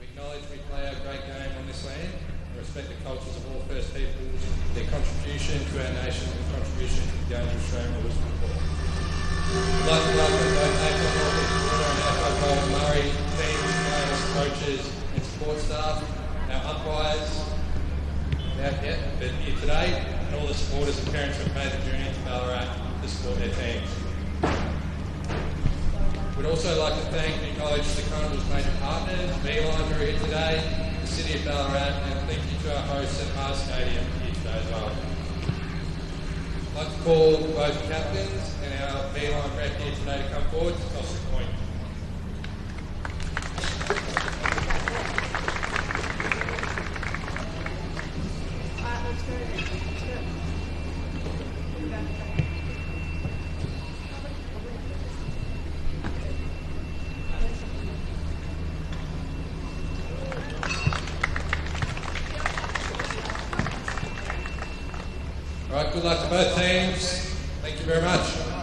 We acknowledge we play our great game on this land and respect the cultures of all First Peoples, their contribution to our nation and contribution to the game of Australian rules football. We'd like to welcome both AFL North Water and AFL Goulburn Murray teams, players, coaches and support staff, our umpires, out yet, but here today, and all the supporters and parents who have made the journey to Ballarat to support their teams. We'd also like to thank and acknowledge the Carnival's major partners, Beeline, who are here today, the City of Ballarat, and thank you to our hosts at Mars Stadium here today as well. I'd like to call both captains and our Beeline rep here today to come forward to toss the point. All right, good luck to both teams. Thank you very much.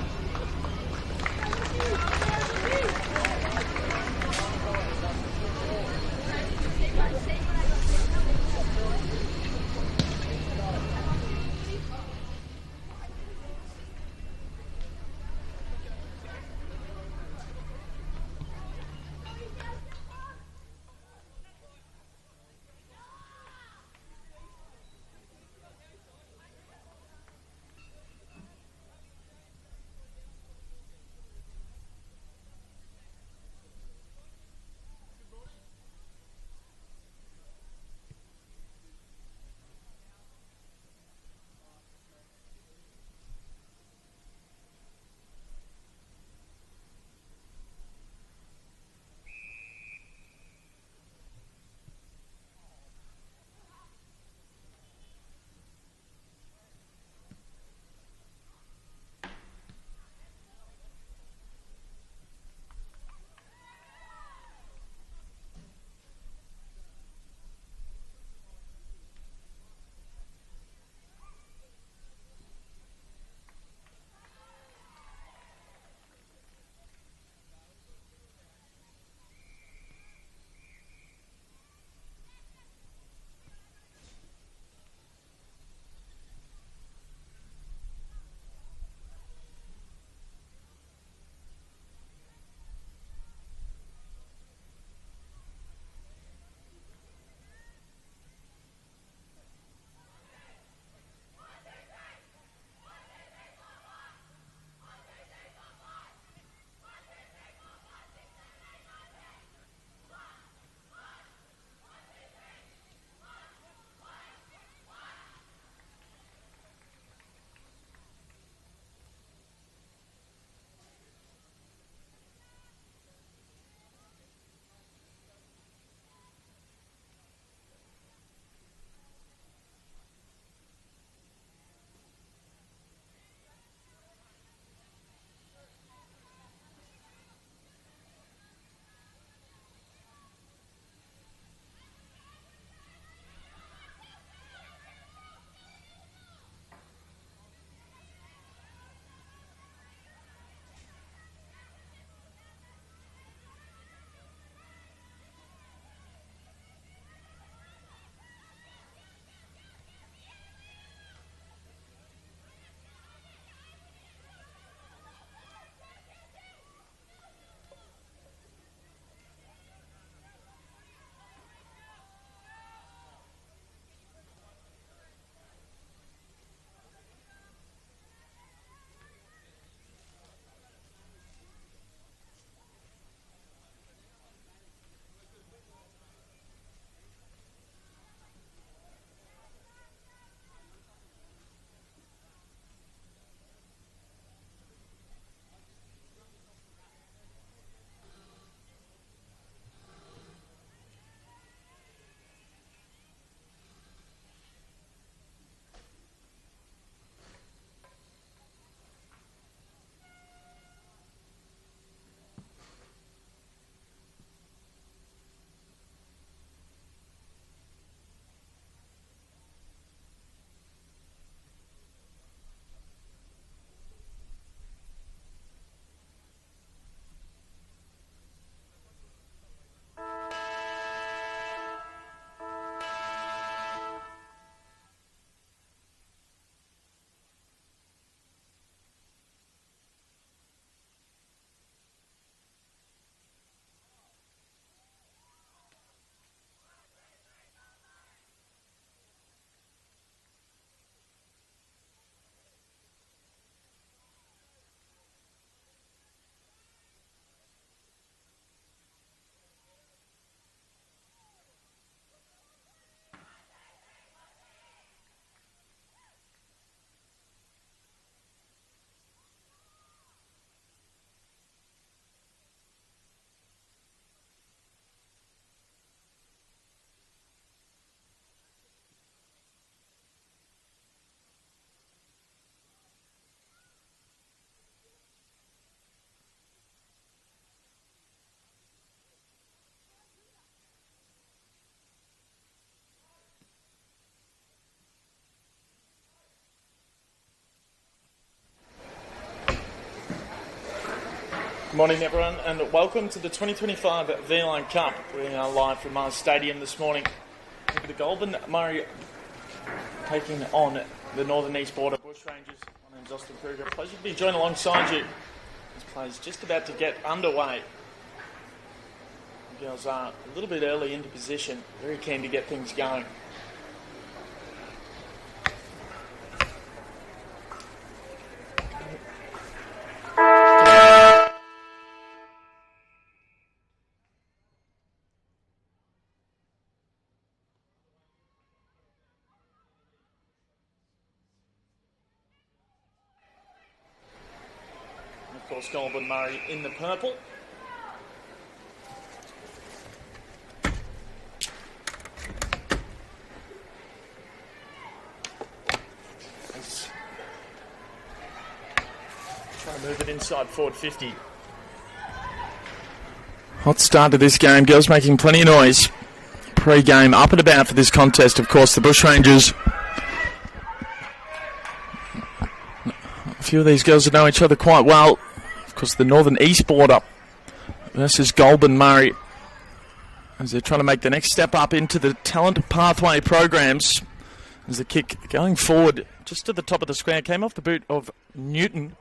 Good morning, everyone, and welcome to the 2025 V-Line Cup. We are live from Mars Stadium this morning with the Goulburn Murray taking on the Northern East Border Bushrangers. My name's Austin Kruger. Pleasure to be joined alongside you. This play is just about to get underway. The girls are a little bit early into position, very keen to get things going. Of course, Goulburn Murray in the purple. Trying to move it inside forward 50. Hot start to this game. Girls making plenty of noise. Pre-game up and about for this contest. Of course, the Bushrangers. A few of these girls that know each other quite well. Of course, the Northern East Border versus Goulburn Murray, as they're trying to make the next step up into the talent pathway programs. As the kick going forward just to the top of the square, came off the boot of Newton,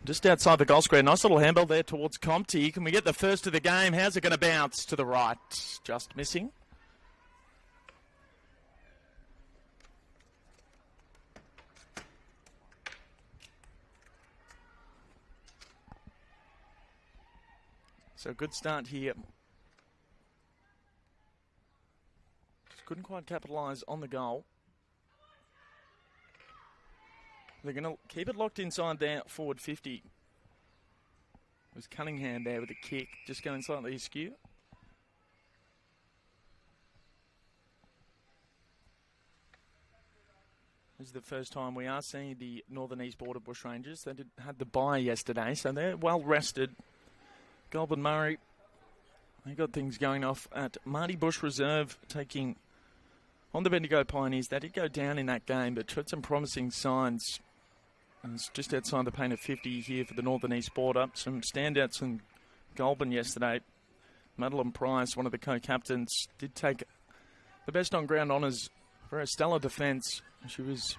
just outside the goal square. Nice little handball there towards Compte. Can we get the first of the game? How's it going to bounce? To the right, just missing. So good start here. Just couldn't quite capitalise on the goal. They're going to keep it locked inside there, forward 50. It was Cunningham there with a kick, just going slightly askew. This is the first time we are seeing the Northern East Border Bushrangers. They had the bye yesterday, so they're well rested. Goulburn Murray, they got things going off at Marty Bush Reserve, taking on the Bendigo Pioneers. They did go down in that game, but showed some promising signs. And it's just outside the paint of 50 here for the Northern East Border. Some standouts in Goulburn yesterday. Madeline Price, one of the co-captains, did take the best on-ground honours for her stellar defence. She was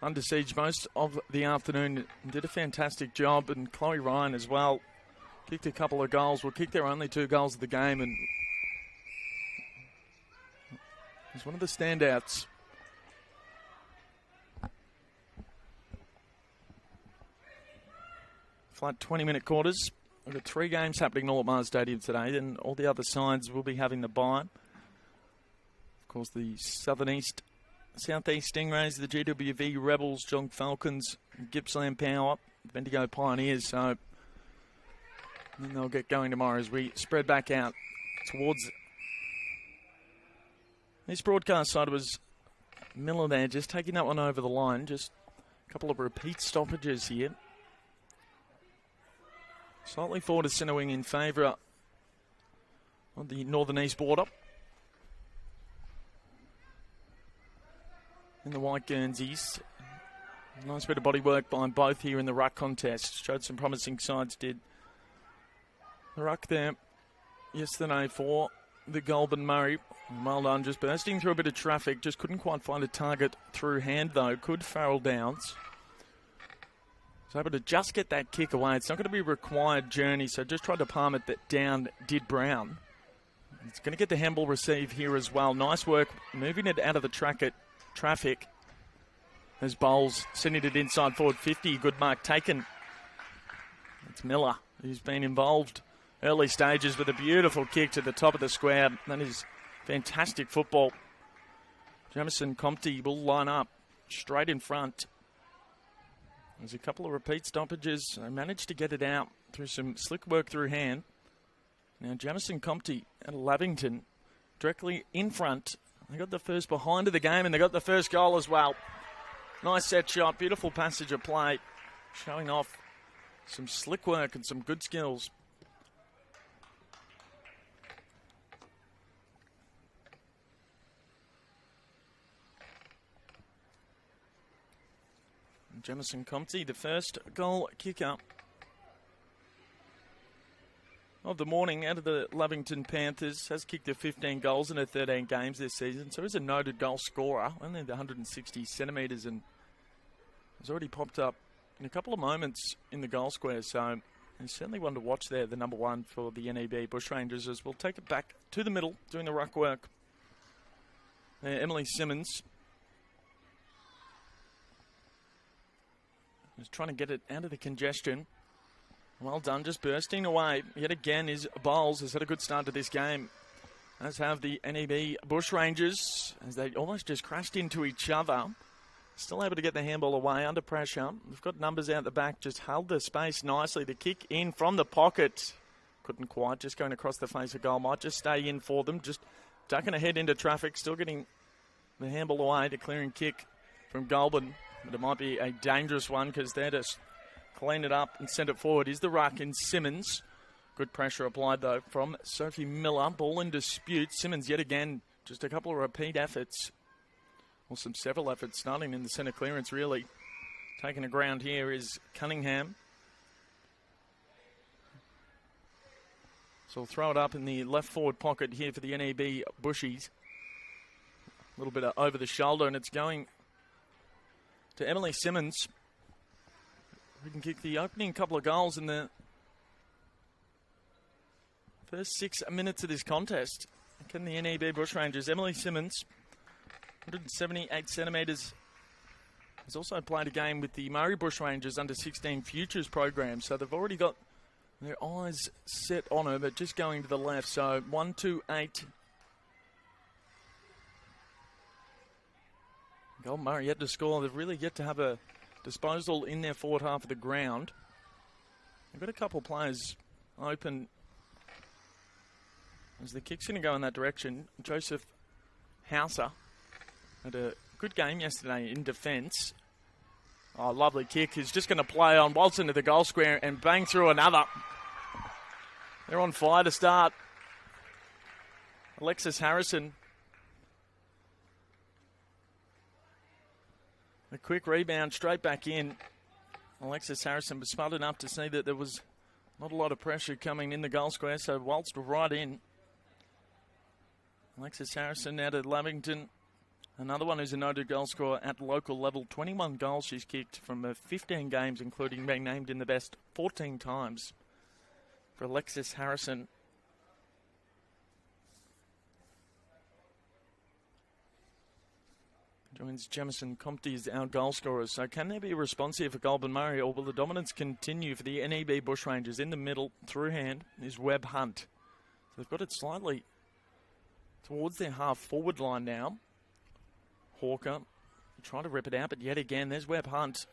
under siege most of the afternoon and did a fantastic job. And Chloe Ryan as well. Kicked a couple of goals. Will kick their only 2 goals of the game, and he's one of the standouts. Flat 20-minute quarters. We've got 3 games happening all at Mars Stadium today, and all the other sides will be having the bye. Of course, the Southeast Stingrays, the GWV Rebels, John Falcons, Gippsland Power, Bendigo Pioneers. So and they'll get going tomorrow as we spread back out towards this broadcast side. Was Miller there just taking that one over the line. Just a couple of repeat stoppages here. Slightly forward to centre wing in favour of the Northern East Border. In the white Guernseys. Nice bit of body work by both here in the ruck contest. Showed some promising sides, did the ruck there yesterday for the Goulburn Murray. Well done, just bursting through a bit of traffic. Just couldn't quite find a target through hand, though. Could Farrell Downs. Was able to just get that kick away. It's not going to be a required journey, so just tried to palm it down, did Brown. It's going to get the handball receive here as well. Nice work moving it out of the traffic. As Bowles sending it inside forward 50. Good mark taken. It's Miller who's been involved early stages with a beautiful kick to the top of the square. That is fantastic football. Jamison Compte will line up straight in front. There's a couple of repeat stoppages. They managed to get it out through some slick work through hand. Now Jamison Compte and Lavington directly in front. They got the first behind of the game and they got the first goal as well. Nice set shot, beautiful passage of play. Showing off some slick work and some good skills. Jamison Compte, the first goal kicker. of the morning out of the Lavington Panthers. Has kicked her 15 goals in her 13 games this season. So he's a noted goal scorer. Only the 160 centimetres and has already popped up in a couple of moments in the goal square. So he's certainly one to watch there, the number one for the NEB Bushrangers, as we'll take it back to the middle, doing the ruck work. Emily Simmons is trying to get it out of the congestion. Well done, just bursting away. Yet again is Bowles, has had a good start to this game. As have the NEB Bushrangers, as they almost just crashed into each other. Still able to get the handball away under pressure. We've got numbers out the back, just held the space nicely. The kick in from the pocket. Couldn't quite, just going across the face of goal. Might just stay in for them, just ducking ahead into traffic. Still getting the handball away, declaring kick from Goulburn. But it might be a dangerous one because they're just clean it up and send it forward. Is the ruck in Simmons. Good pressure applied though from Sophie Miller. Ball in dispute. Simmons yet again, just a couple of repeat efforts. Well, several efforts starting in the centre clearance really. Taking the ground here is Cunningham. So we'll throw it up in the left forward pocket here for the NEB Bushies. A little bit over the shoulder, and it's going to Emily Simmons. We can kick the opening couple of goals in the first 6 minutes of this contest. Can the NEB Bushrangers, Emily Simmons, 178 centimetres, has also played a game with the Murray Bushrangers under 16 Futures program. So they've already got their eyes set on her, but just going to the left. So 128. Gold Murray yet to score. They've really yet to have a disposal in their forward half of the ground. They've got a couple of players open as the kick's going to go in that direction. Joseph Hauser had a good game yesterday in defence. Oh, lovely kick. He's just going to play on, waltz into the goal square and bang through another. They're on fire to start. Alexis Harrison. A quick rebound straight back in. Alexis Harrison was smart enough to see that there was not a lot of pressure coming in the goal square, so waltzed right in. Alexis Harrison out of Lavington. Another one who's a noted goal scorer at local level. 21 goals she's kicked from 15 games, including being named in the best 14 times for Alexis Harrison. Joins Jamison Compte as our goal scorers. So can there be a response here for Goulburn Murray, or will the dominance continue for the NEB Bushrangers? In the middle, through hand, is Webb Hunt. So they've got it slightly towards their half-forward line now. Hawker trying to rip it out, but yet again, there's Webb Hunt.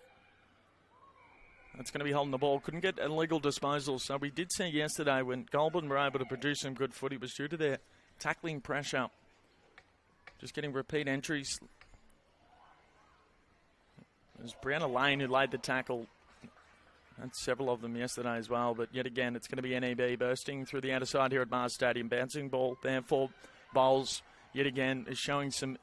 That's going to be holding the ball. Couldn't get a legal disposal. So we did see yesterday when Goulburn were able to produce some good footy, it was due to their tackling pressure. Just getting repeat entries. It was Brianna Lane who laid the tackle. Had several of them yesterday as well, but yet again, it's going to be NEB bursting through the outer side here at Mars Stadium. Bouncing ball there for Bowles. Yet again, is showing some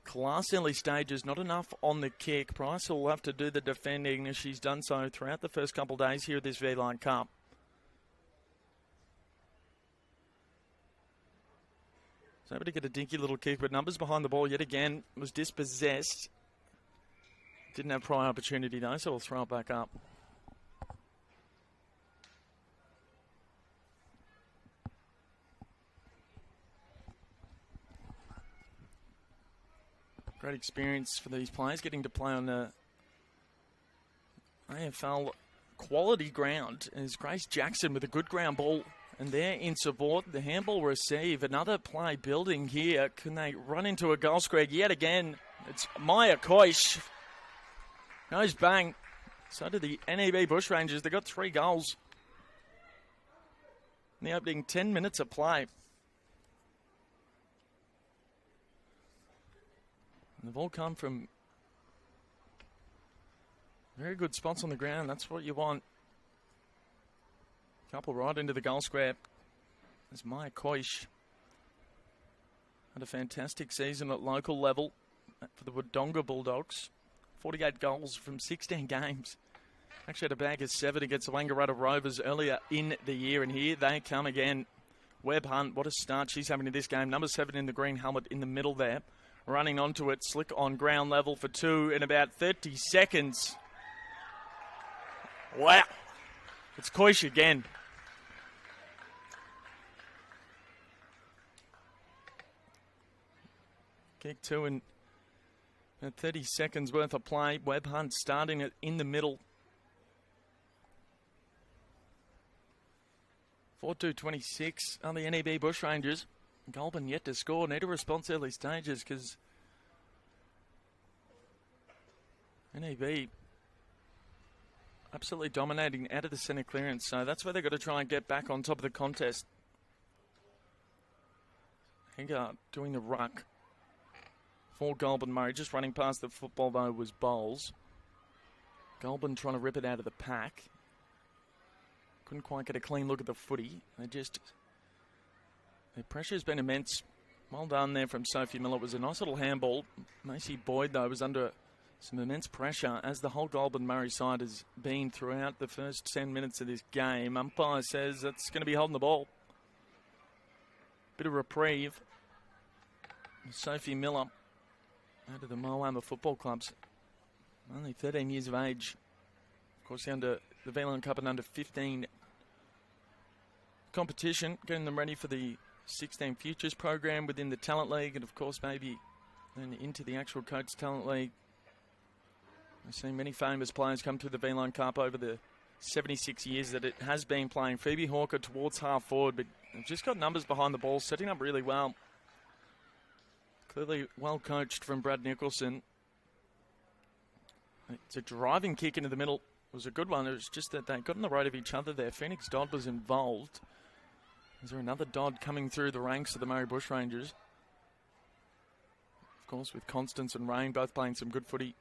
class early stages, not enough on the kick. Price will have to do the defending as she's done so throughout the first couple of days here at this V-Line Cup. So able to get a dinky little kick, but numbers behind the ball yet again was dispossessed. Didn't have prior opportunity though, so we'll throw it back up. Great experience for these players, getting to play on the AFL quality ground. As Grace Jackson with a good ground ball, and there in support, the handball receive. Another play building here. Can they run into a goal square yet again? It's Maya Koish. Goes bang. So do the NEB Bushrangers. They got 3 goals in the opening 10 minutes of play. And they've all come from very good spots on the ground. That's what you want. Couple right into the goal square. There's Maya Koish. Had a fantastic season at local level for the Wodonga Bulldogs. 48 goals from 16 games. Actually had a bag of 7 against the Wangaratta Rovers earlier in the year, and here they come again. Webb Hunt, what a start she's having in this game. Number 7 in the green helmet in the middle there. Running onto it, slick on ground level for 2 in about 30 seconds. Wow. It's Koish again. Kick 2 in 30 seconds worth of play. Webb Hunt starting it in the middle. 4-2-26 on the NEB Bushrangers. Goulburn yet to score. Need a response early stages because NEB absolutely dominating out of the centre clearance. So that's where they've got to try and get back on top of the contest. Hengart doing the ruck for Goulburn. Murray just running past the football though was Bowles. Goulburn trying to rip it out of the pack. Couldn't quite get a clean look at the footy. Their pressure's been immense. Well done there from Sophie Miller. It was a nice little handball. Macy Boyd, though, was under some immense pressure, as the whole Goulburn Murray side has been throughout the first 10 minutes of this game. Umpire says that's going to be holding the ball. Bit of reprieve. Sophie Miller out of the Moama Football Clubs. Only 13 years of age. Of course, the Velan Cup and under 15 competition, getting them ready for the 16 Futures program within the Talent League, and of course maybe then into the actual Coates Talent League. I've seen many famous players come through the V-Line Cup over the 76 years that it has been playing. Phoebe Hawker towards half forward, but they've just got numbers behind the ball, setting up really well. Clearly well coached from Brad Nicholson. It's a driving kick into the middle. It was a good one. It was just that they got in the road of each other there. Phoenix Dodd was involved. Is there another Dodd coming through the ranks of the Murray Bushrangers? Of course, with Constance and Rain both playing some good footy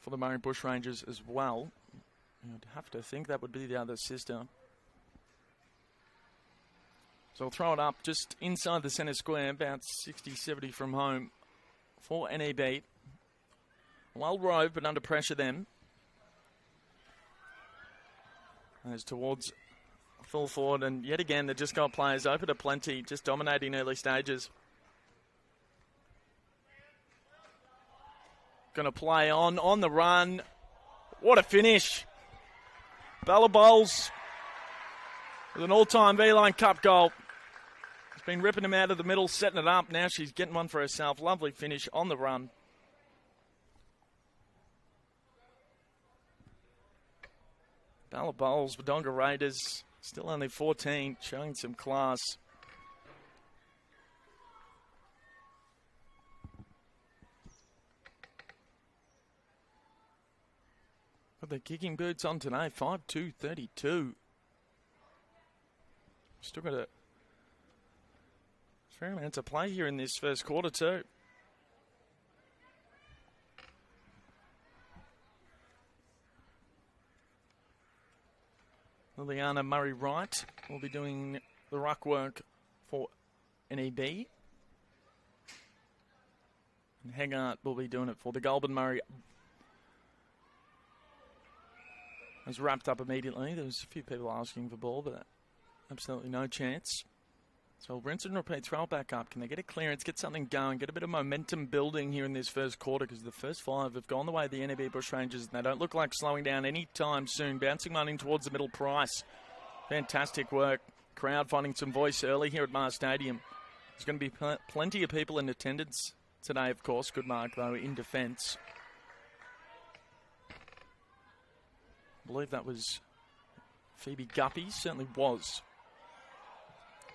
for the Murray Bushrangers as well. You'd have to think that would be the other sister. So I'll throw it up just inside the centre square, about 60-70 from home for NEB. Well rove, but under pressure then. As towards full forward, and yet again, they've just got players open to plenty, just dominating early stages. Going to play on the run. What a finish. Bella Bowles with an all-time V-Line Cup goal. She's been ripping him out of the middle, setting it up. Now she's getting one for herself. Lovely finish on the run. Bella Bowles, Wodonga Raiders, still only 14, showing some class. Got the kicking boots on today, 5-2-32. Still got a fair amount to play here in this first quarter too. Liliana Murray-Wright will be doing the ruck work for NEB. And Hengart will be doing it for the Goulburn Murray. It was wrapped up immediately. There was a few people asking for ball, but absolutely no chance. So rinse and repeat, throw it back up. Can they get a clearance, get something going, get a bit of momentum building here in this first quarter, because the first 5 have gone the way of the NEB Bushrangers, and they don't look like slowing down anytime soon. Bouncing one in towards the middle. Price. Fantastic work. Crowd finding some voice early here at Mars Stadium. There's going to be plenty of people in attendance today, of course. Good mark, though, in defence. I believe that was Phoebe Guppy. Certainly was.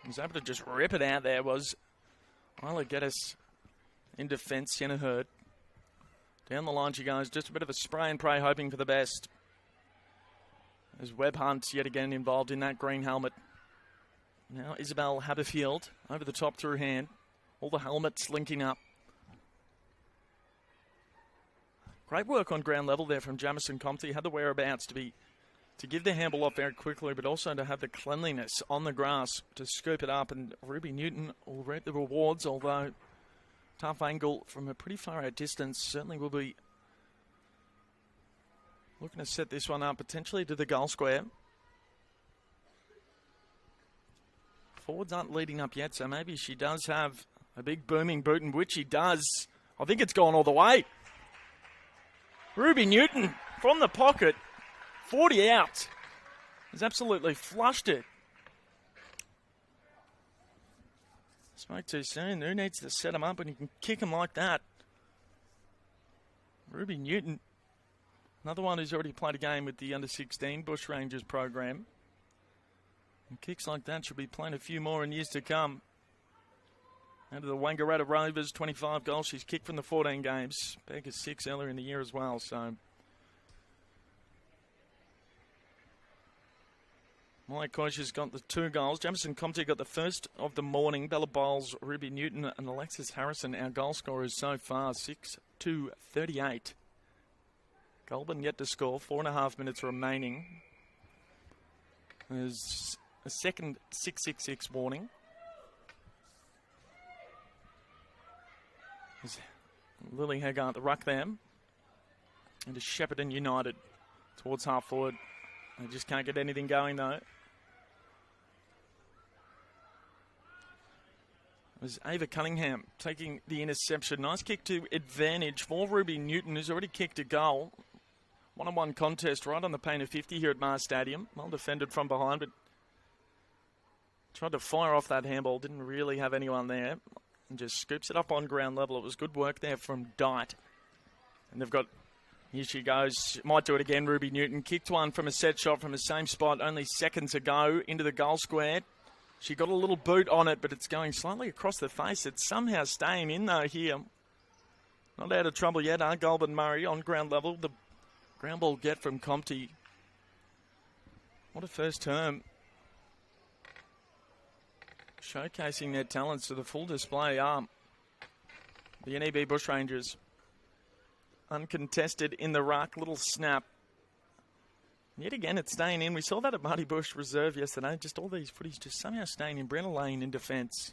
Was able to just rip it out there, was Isla Geddes in defence. Sienna Hurd. Down the line she goes. Just a bit of a spray and pray, hoping for the best. As Webb Hunt yet again involved in that green helmet. Now Isabel Haberfield over the top through hand. All the helmets linking up. Great work on ground level there from Jamison Comte. Had the whereabouts to give the handball off very quickly, but also to have the cleanliness on the grass to scoop it up. And Ruby Newton will reap the rewards, although tough angle from a pretty far out distance certainly will be Looking to set this one up potentially to the goal square. Forwards aren't leading up yet, so maybe she does have a big booming boot, in which she does. I think it's gone all the way. Ruby Newton from the pocket, 40 out. Has absolutely flushed it. Spoke too soon. Who needs to set him up when you can kick him like that? Ruby Newton, another one who's already played a game with the under-16 Bushrangers program. And kicks like that should be playing a few more in years to come. Out of the Wangaratta Rovers, 25 goals. She's kicked from the 14 games. Baker's 6 earlier in the year as well, so... Mike Koisha's got the 2 goals. Jamison Comte got the first of the morning. Bella Bowles, Ruby Newton and Alexis Harrison, our goal scorers so far, 6-38. Goulburn yet to score, 4.5 minutes remaining. There's a second 666 warning. There's Lily Haggart, the ruck there. And to Shepparton United towards half forward. They just can't get anything going though. It was Ava Cunningham taking the interception. Nice kick to advantage for Ruby Newton, who's already kicked a goal. One-on-one contest right on the paint of 50 here at Mars Stadium. Well defended from behind, but tried to fire off that handball. Didn't really have anyone there. And just scoops it up on ground level. It was good work there from Dite. And they've got, here she goes. Might do it again, Ruby Newton. Kicked one from a set shot from the same spot only seconds ago into the goal square. She got a little boot on it, but it's going slightly across the face. It's somehow staying in though here. Not out of trouble yet, Goulburn Murray on ground level. The ground ball get from Comte. What a first term. Showcasing their talents to the full display. The NEB Bushrangers. Uncontested in the ruck. Little snap. Yet again, it's staying in. We saw that at Marty Bush Reserve yesterday. Just all these footies just somehow staying in. Brenna Lane in defence.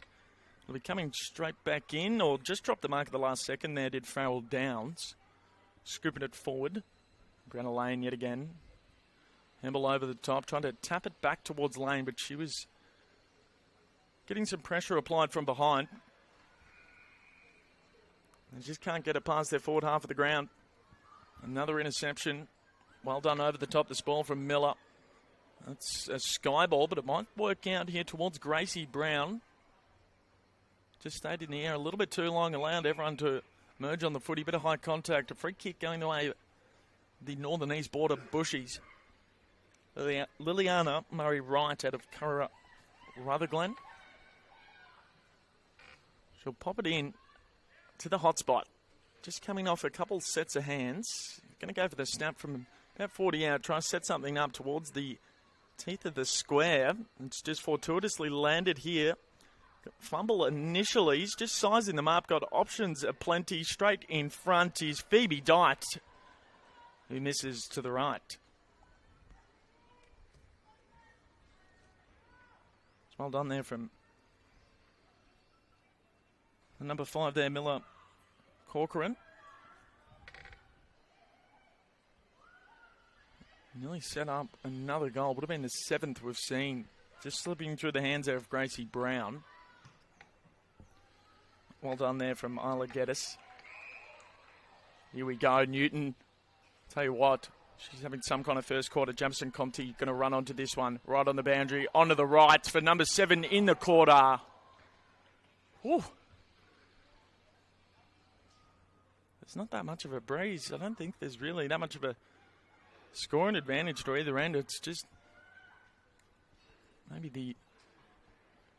Will be coming straight back in, or just dropped the mark at the last second there, did Farrell Downs. Scooping it forward. Brenna Lane yet again. Hemble over the top, trying to tap it back towards Lane, but she was getting some pressure applied from behind. They just can't get it past their forward half of the ground. Another interception. Well done over the top, this ball from Miller. That's a sky ball, but it might work out here towards Gracie Brown. Just stayed in the air a little bit too long, allowed everyone to merge on the footy. Bit of high contact. A free kick going the way of the Northern East Border Bushies. Liliana Murray Wright out of Curra Rutherglen. She'll pop it in to the hot spot. Just coming off a couple sets of hands. Going to go for the snap from about 40 out. Try to set something up towards the teeth of the square. It's just fortuitously landed here. Fumble initially. He's just sizing them up. Got options aplenty. Straight in front is Phoebe Dite, who misses to the right. It's well done there from the number 5 there, Miller Corcoran. Nearly set up another goal. Would have been the 7th we've seen. Just slipping through the hands there of Gracie Brown. Well done there from Isla Geddes. Here we go, Newton. Tell you what, she's having some kind of first quarter. Jamison Comte going to run onto this one. Right on the boundary, onto the right for number 7 in the quarter. Whew. There's not that much of a breeze. I don't think there's really that much of a scoring advantage to either end. It's just maybe the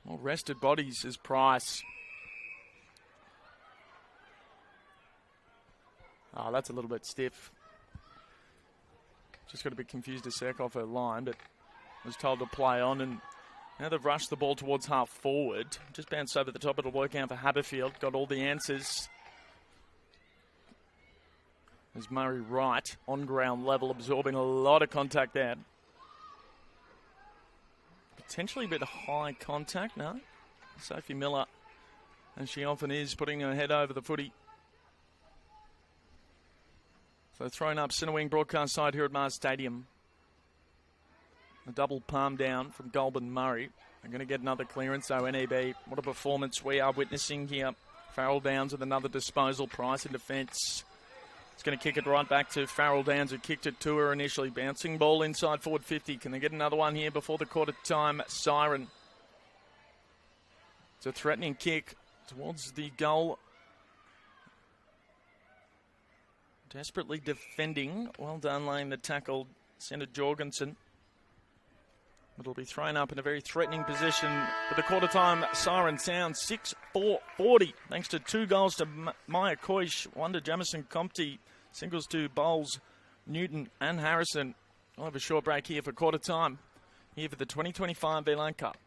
more rested bodies is Price. Oh, that's a little bit stiff. Just got a bit confused a sec off her line, but was told to play on. And now they've rushed the ball towards half forward. Just bounced over the top. It'll work out for Haberfield. Got all the answers. There's Murray Wright on ground level, absorbing a lot of contact there. Potentially a bit of high contact, no? Sophie Miller, and she often is, putting her head over the footy. So throwing up centre wing broadcast side here at Mars Stadium. A double palm down from Goulburn Murray. They're going to get another clearance though, NEB. What a performance we are witnessing here. Farrell Downs with another disposal. Price in defence. It's going to kick it right back to Farrell Downs, who kicked it to her initially. Bouncing ball inside forward 50. Can they get another one here before the quarter time siren? It's a threatening kick towards the goal. Desperately defending. Well done laying the tackle, Senator Jorgensen. It'll be thrown up in a very threatening position. But the quarter time siren sounds 6-4-40. Thanks to 2 goals to Maya Koish, 1 to Jamison Compte, singles to Bowles, Newton and Harrison. We'll have a short break here for quarter time. Here for the 2025 V-Line Cup.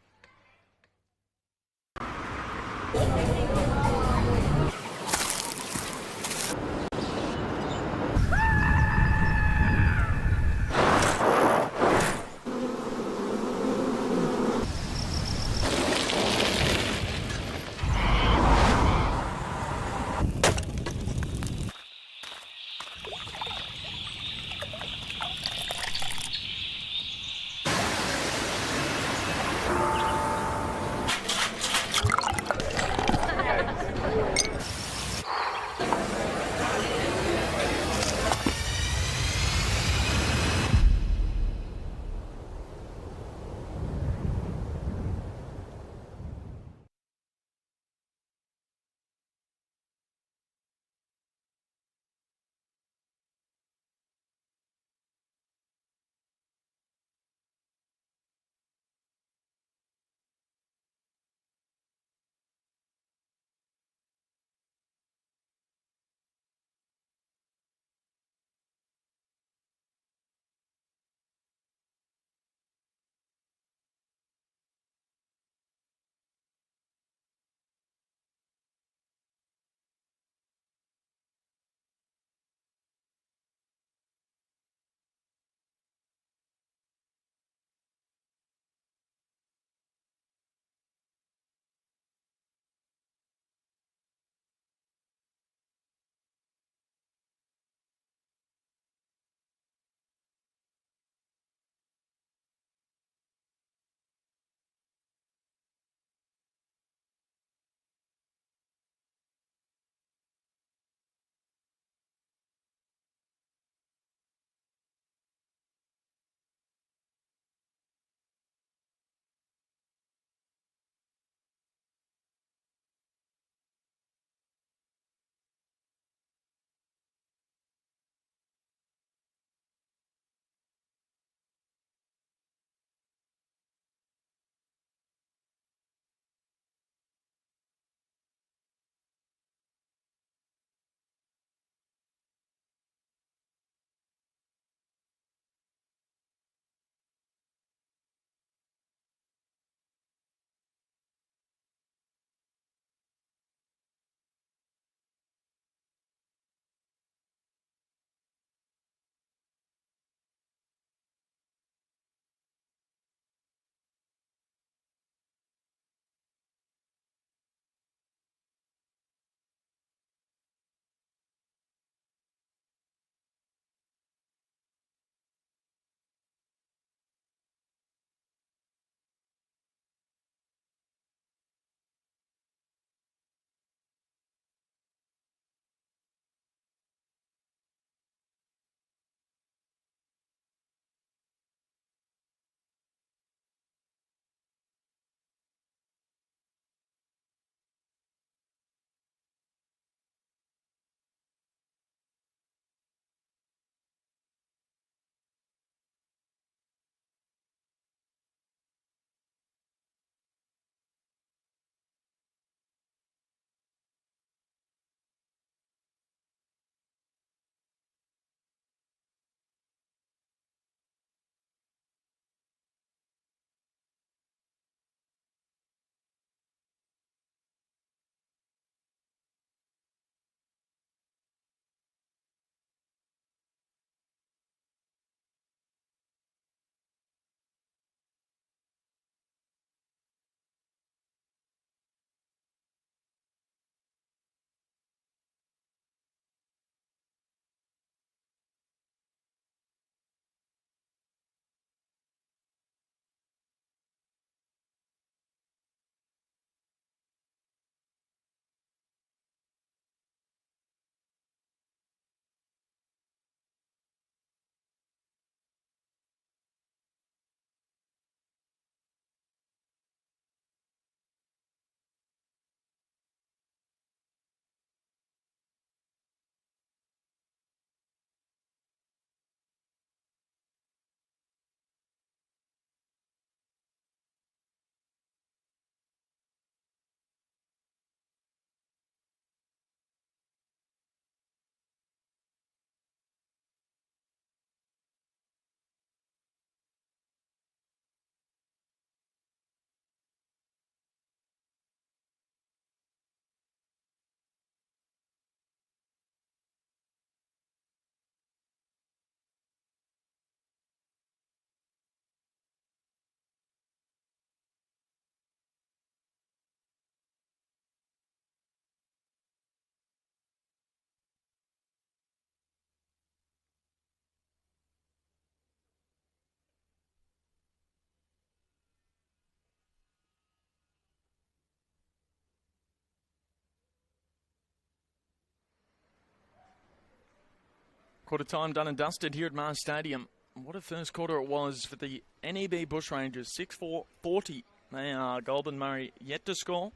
Quarter time done and dusted here at Mars Stadium. What a first quarter it was for the NEB Bushrangers. 6-4-40. They are Goulburn Murray yet to score.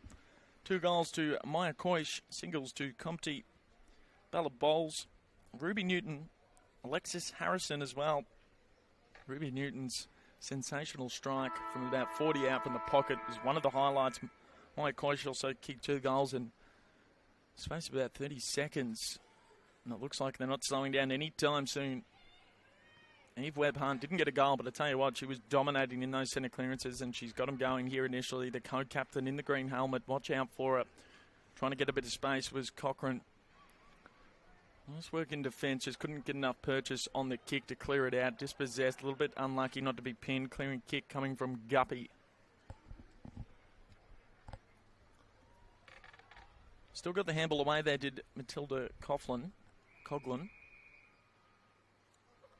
2 goals to Maya Koish, singles to Compty, Bella Bowles, Ruby Newton, Alexis Harrison as well. Ruby Newton's sensational strike from about 40 out from the pocket is one of the highlights. Maya Koish also kicked 2 goals in space of about 30 seconds. And it looks like they're not slowing down any time soon. Eve Webb-Hunt didn't get a goal, but I tell you what, she was dominating in those centre clearances, and she's got them going here initially. The co-captain in the green helmet, watch out for her. Trying to get a bit of space was Cochrane. Nice work in defence, just couldn't get enough purchase on the kick to clear it out. Dispossessed, a little bit unlucky not to be pinned. Clearing kick coming from Guppy. Still got the handball away there, did Matilda Coughlin.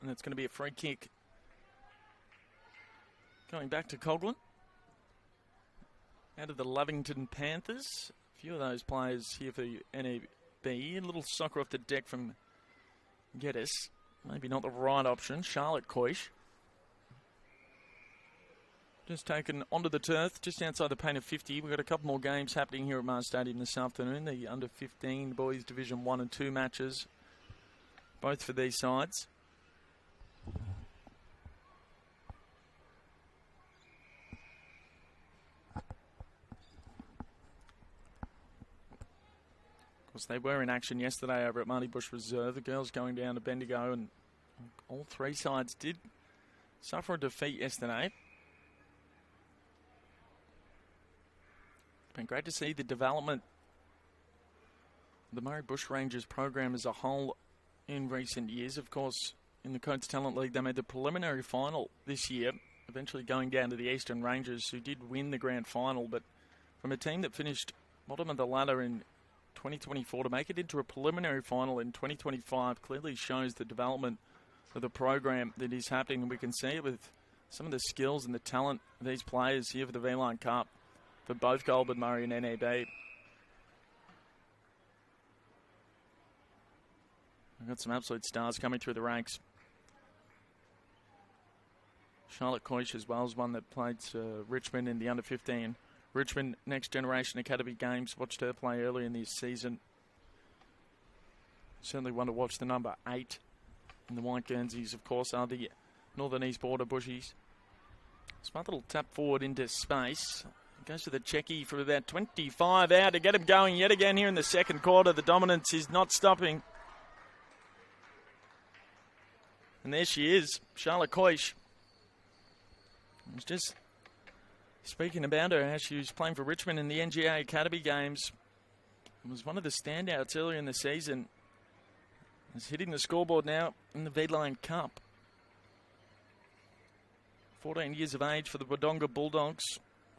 And it's going to be a free kick. Going back to Coughlin. Out of the Lovington Panthers. A few of those players here for NEB. A little soccer off the deck from Geddes. Maybe not the right option. Charlotte Koish. Just taken onto the turf, just outside the paint of 50. We've got a couple more games happening here at Mars Stadium this afternoon. The under-15 boys Division 1 and 2 matches. Both for these sides. Of course, they were in action yesterday over at Marty Bush Reserve. The girls going down to Bendigo, and all 3 sides did suffer a defeat yesterday. It's been great to see the development of the Murray Bushrangers program as a whole in recent years. Of course, in the Coates Talent League, they made the preliminary final this year, eventually going down to the Eastern Rangers, who did win the grand final. But from a team that finished bottom of the ladder in 2024 to make it into a preliminary final in 2025 clearly shows the development of the program that is happening. And we can see it with some of the skills and the talent of these players here for the V-Line Cup for both Goulburn Murray and NEB. We've got some absolute stars coming through the ranks. Charlotte Koish as well as one that played Richmond in the under-15 Richmond Next Generation Academy Games. Watched her play early in this season. Certainly one to watch. The number 8 in the White Guernseys, of course, are the Northern East Border Bushies. Smart little tap forward into space. Goes to the checky from about 25 out to get him going yet again here in the second quarter. The dominance is not stopping. And there she is, Charlotte Koish. I was just speaking about her as she was playing for Richmond in the NGA Academy Games. It was one of the standouts earlier in the season. Is hitting the scoreboard now in the V-Line Cup. 14 years of age for the Wodonga Bulldogs.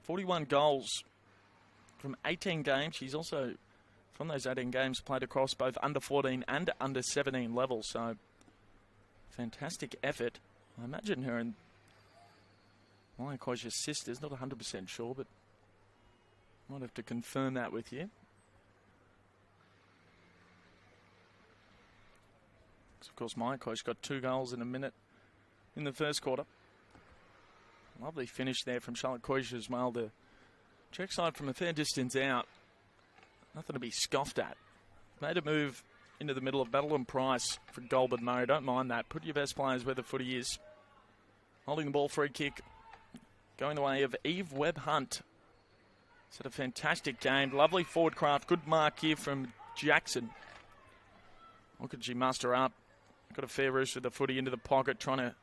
41 goals from 18 games. She's also, from those 18 games, played across both under-14 and under-17 levels. So, fantastic effort. I imagine her and Maya Koish's sisters, not 100% sure, but might have to confirm that with you. Of course, Maya Koish got 2 goals in a minute in the first quarter. Lovely finish there from Charlotte Koish as well. The check side from a fair distance out. Nothing to be scoffed at. Made a move into the middle of Battle and Price for Goulburn Murray. Don't mind that. Put your best players where the footy is. Holding the ball, free kick. Going the way of Eve Webb-Hunt. It's had a fantastic game. Lovely forward craft. Good mark here from Jackson. What could she muster up? Got a fair roost with the footy into the pocket, trying to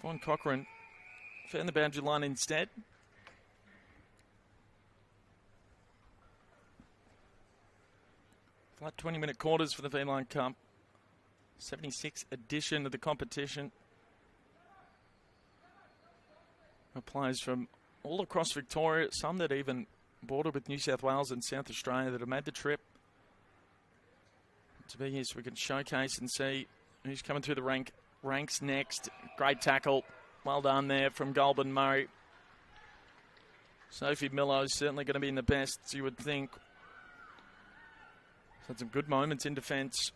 find Cochrane. Found the boundary line instead. Flat 20-minute quarters for the V-Line Cup. 76th edition of the competition. Players from all across Victoria, some that even border with New South Wales and South Australia that have made the trip to be here so we can showcase and see who's coming through the ranks next. Great tackle. Well done there from Goulburn Murray. Sophie Millo's certainly going to be in the best, you would think. Had some good moments in defence.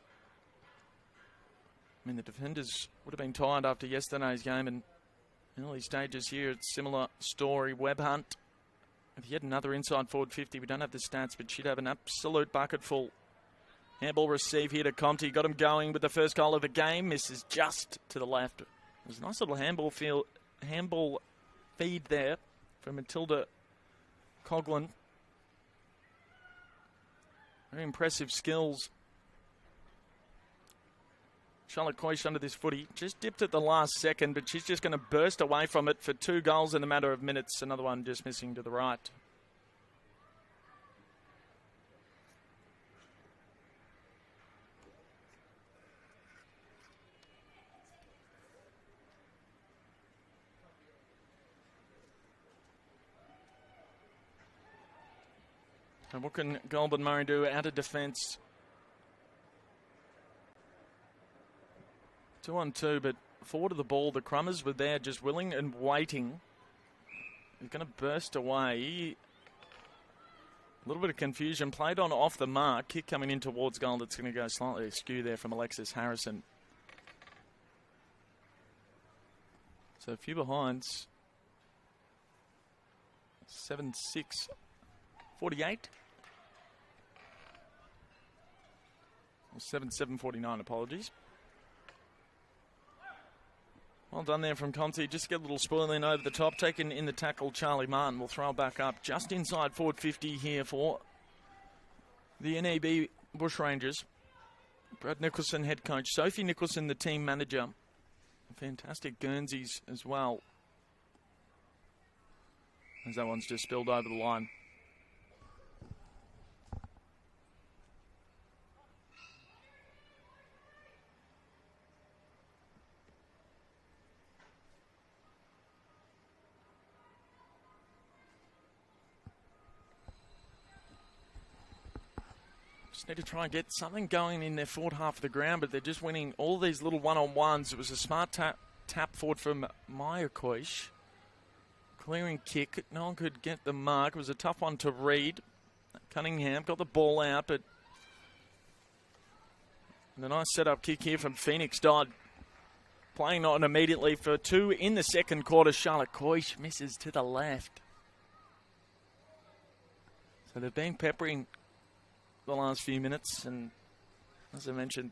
I mean, the defenders would have been tired after yesterday's game, and early stages here, it's similar story. Webb Hunt, if he had another inside forward 50, we don't have the stats, but she'd have an absolute bucket full. Handball receive here to Conti. Got him going with the first goal of the game. Misses just to the left. There's a nice little handball feed there from Matilda Coughlin. Very impressive skills. Charlotte Coysh under this footy. Just dipped at the last second, but she's just going to burst away from it for 2 goals in a matter of minutes. Another one just missing to the right. And what can Goulburn Murray do out of defence? 2-on-2, but forward of the ball, the Crummers were there just willing and waiting. He's going to burst away. A little bit of confusion. Played on off the mark. Kick coming in towards goal. That's going to go slightly askew there from Alexis Harrison. So a few behinds. 7-6. 48. Or 7-7-49, apologies. Well done there from Conti. Just get a little spoil in over the top. Taken in the tackle, Charlie Martin will throw it back up just inside forward 50 here for the NEB Bushrangers. Brad Nicholson, head coach. Sophie Nicholson, the team manager. Fantastic Guernseys as well. As that one's just spilled over the line. Just need to try and get something going in their forward half of the ground, but they're just winning all these little one-on-ones. It was a smart tap forward from Maya Koish. Clearing kick. No one could get the mark. It was a tough one to read. Cunningham got the ball out, but a nice set-up kick here from Phoenix Dodd. Playing on immediately for 2 in the second quarter. Charlotte Koish misses to the left. So they've been peppering the last few minutes, and as I mentioned,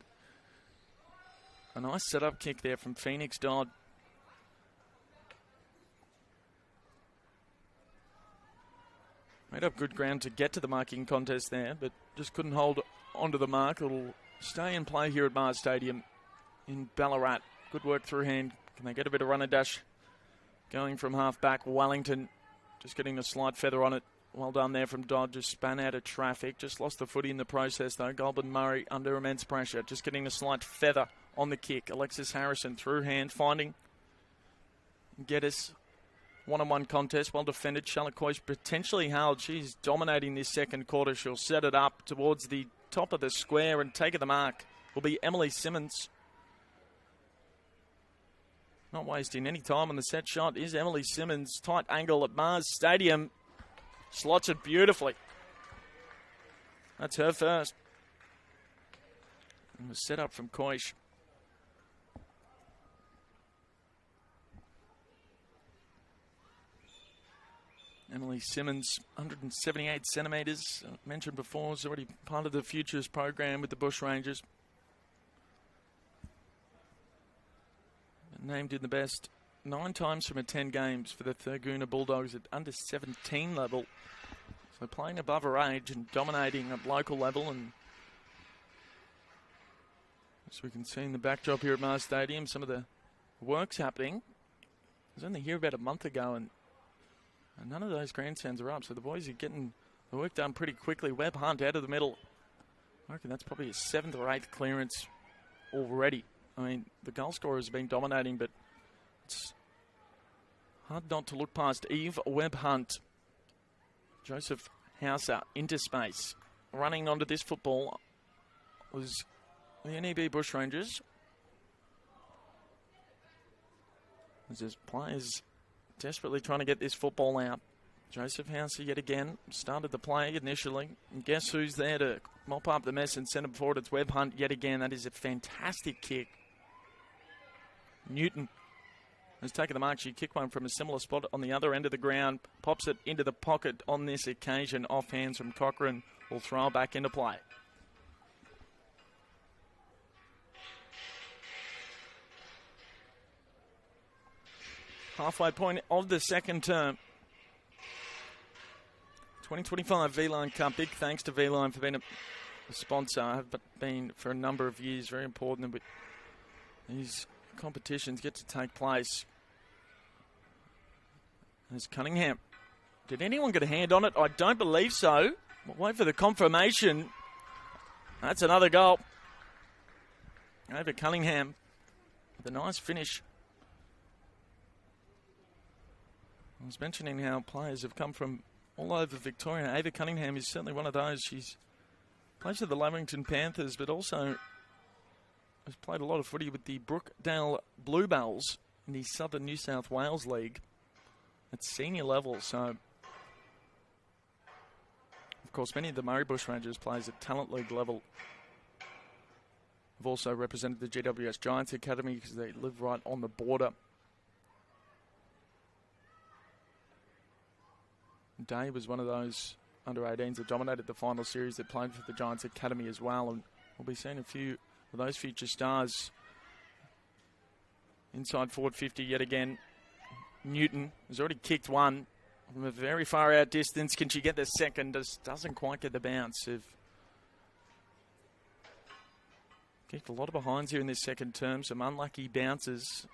a nice set-up kick there from Phoenix Dodd. Made up good ground to get to the marking contest there, but just couldn't hold onto the mark. It'll stay in play here at Mars Stadium in Ballarat. Good work through hand. Can they get a bit of run and dash going from half back? Wellington just getting a slight feather on it. Well done there from Dodd, just span out of traffic. Just lost the footy in the process though. Goulburn Murray under immense pressure. Just getting a slight feather on the kick. Alexis Harrison through hand, finding Geddes. One-on-one contest, well defended. Charlotte Coyce potentially held. She's dominating this second quarter. She'll set it up towards the top of the square and take it the mark. Will be Emily Simmons. Not wasting any time on the set shot is Emily Simmons. Tight angle at Mars Stadium. Slots it beautifully. That's her first. It was set up from Coysh. Emily Simmons, 178 centimetres. Mentioned before, is already part of the Futures program with the Bushrangers. Named in the best 9 times from 10 games for the Thurgoona Bulldogs at under 17 level. So playing above her age and dominating at local level. And as we can see in the backdrop here at Mars Stadium, some of the work's happening. I was only here about a month ago, and none of those grandstands are up. So the boys are getting the work done pretty quickly. Webb Hunt out of the middle. I reckon that's probably his 7th or 8th clearance already. I mean, the goal scorer has been dominating, but it's hard not to look past Eve Webb Hunt. Joseph Hauser into space. Running onto this football was the NEB Bushrangers. There's players desperately trying to get this football out. Joseph Hauser yet again started the play initially. And guess who's there to mop up the mess and send it forward? It's Webb Hunt yet again. That is a fantastic kick. Newton has taken the mark. She kicked one from a similar spot on the other end of the ground. Pops it into the pocket on this occasion. Off hands from Cochrane. Will throw it back into play. Halfway point of the second term. 2025 V-Line Cup. Big thanks to V-Line for being a sponsor. Have been for a number of years. Very important that these competitions get to take place. There's Cunningham. Did anyone get a hand on it? I don't believe so. We'll wait for the confirmation. That's another goal. Over Cunningham with a nice finish. I was mentioning how players have come from all over Victoria. Ava Cunningham is certainly one of those. She's played for the Lavington Panthers, but also has played a lot of footy with the Brookdale Bluebells in the Southern New South Wales League at senior level. So, of course, many of the Murray Bushrangers players at talent league level have also represented the GWS Giants Academy because they live right on the border. Day was one of those under-18s that dominated the final series that played for the Giants Academy as well, and we'll be seeing a few of those future stars. Inside forward 50 yet again. Newton has already kicked one from a very far out distance. Can she get the second? Doesn't quite get the bounce. Kicked a lot of behinds here in this second term. Some unlucky bounces.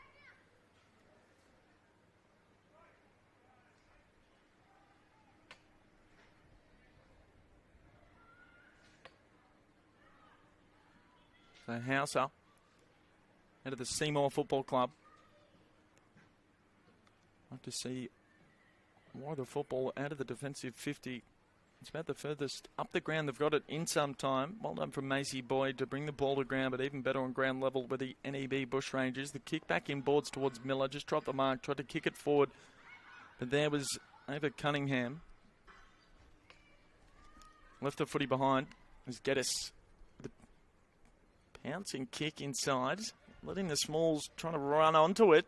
So Hauser out of the Seymour Football Club. Like to see more of the football out of the defensive 50. It's about the furthest up the ground they've got it in some time. Well done from Macy Boyd to bring the ball to ground, but even better on ground level with the NEB Bushrangers. The kick back in boards towards Miller. Just dropped the mark, tried to kick it forward. But there was Ava Cunningham. Left the footy behind. There's Geddes. Pouncing kick inside, letting the Smalls trying to run onto it.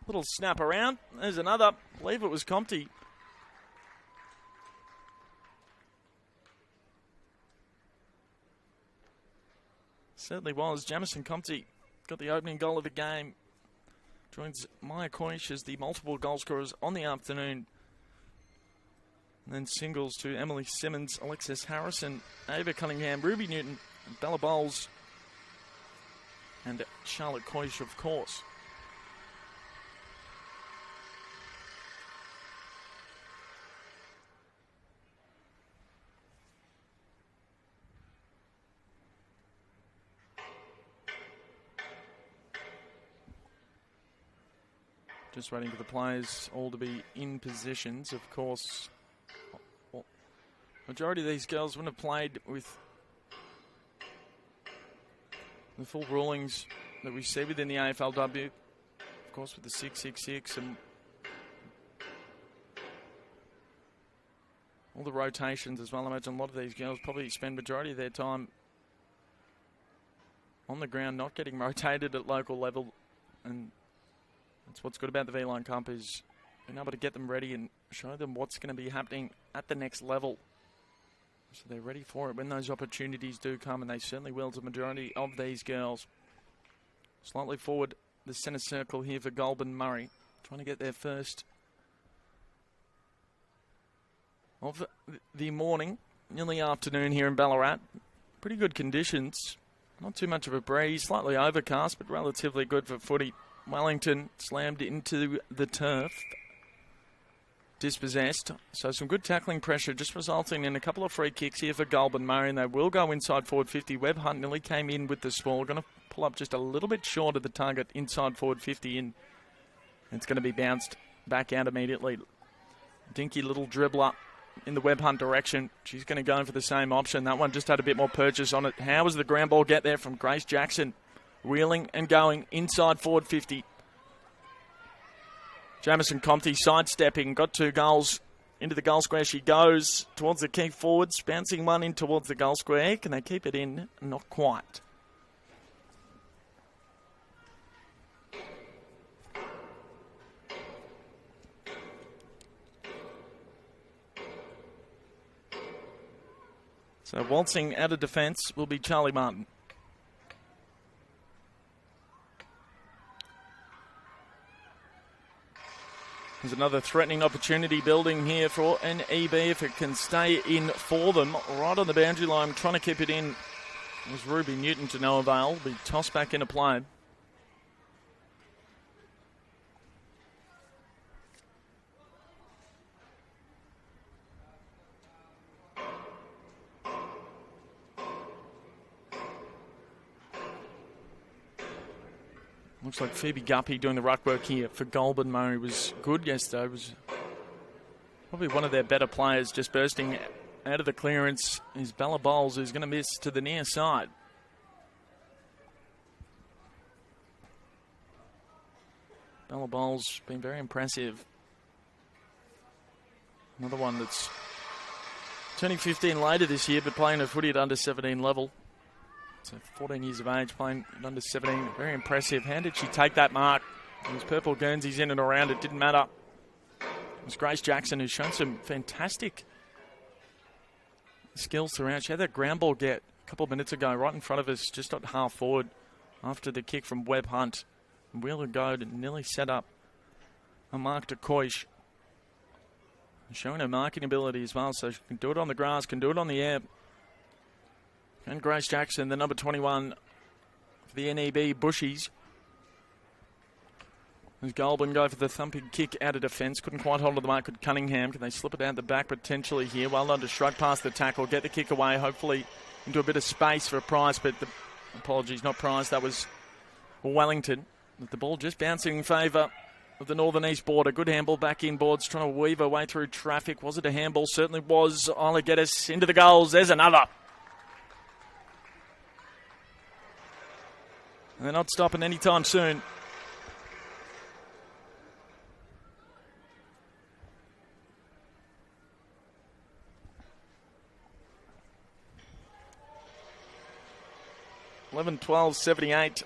Little snap around. There's another. I believe it was Compty. Certainly was. Jamison Compty got the opening goal of the game. Joins Maya Coish as the multiple goal scorers on the afternoon. And then singles to Emily Simmons, Alexis Harrison, Ava Cunningham, Ruby Newton, Bella Bowles, and Charlotte Coish, of course. Just waiting for the players all to be in positions. Of course, majority of these girls wouldn't have played with the full rulings that we see within the AFLW, of course, with the 666 and all the rotations as well. I imagine a lot of these girls probably spend majority of their time on the ground, not getting rotated at local level, and that's what's good about the V-Line Cup, is being able to get them ready and show them what's going to be happening at the next level. So they're ready for it when those opportunities do come, and they certainly will to the majority of these girls. Slightly forward the centre circle here for Goulburn Murray, trying to get their first of the morning, nearly afternoon here in Ballarat. Pretty good conditions, not too much of a breeze, slightly overcast, but relatively good for footy. Wellington slammed into the turf. Dispossessed. So some good tackling pressure, just resulting in a couple of free kicks here for Goulburn Murray, and they will go inside forward 50. Webb Hunt nearly came in with the small. Going to pull up just a little bit short of the target inside forward 50, and it's going to be bounced back out immediately. Dinky little dribbler in the Webb Hunt direction. She's going to go in for the same option. That one just had a bit more purchase on it. How does the ground ball get there from Grace Jackson? Wheeling and going inside forward 50. Jamison Compty sidestepping, got 2 goals into the goal square. She goes towards the key forwards, bouncing one in towards the goal square. Can they keep it in? Not quite. So waltzing out of defence will be Charlie Martin. There's another threatening opportunity building here for NEB if it can stay in for them. Right on the boundary line, trying to keep it in. It was Ruby Newton to no avail. Be tossed back into play. Looks like Phoebe Guppy doing the ruck work here for Goulburn. Murray was good yesterday. Was probably one of their better players, just bursting out of the clearance is Bella Bowles, who's going to miss to the near side. Bella Bowles been very impressive. Another one that's turning 15 later this year, but playing a footy at under 17 level. So 14 years of age, playing at under 17. Very impressive. How did she take that mark? Those purple Guernseys in and around, it didn't matter. It was Grace Jackson who's shown some fantastic skills throughout. She had that ground ball get a couple of minutes ago right in front of us, just at half forward after the kick from Webb Hunt. And Wheeler Goad nearly set up a mark to Koish. Showing her marking ability as well, so she can do it on the grass, can do it on the air. And Grace Jackson, the number 21 for the NEB Bushies. As Goulburn go for the thumping kick out of defence. Couldn't quite hold on to the mark with Cunningham. Can they slip it out the back potentially here? Well done to shrug past the tackle, get the kick away, hopefully into a bit of space for a Price, but apologies, not Price, that was Wellington. With the ball just bouncing in favour of the northern east border. Good handball back inboards, trying to weave her way through traffic. Was it a handball? Certainly was. Isla Geddes into the goals. There's another. And they're not stopping anytime soon. (11-12-78).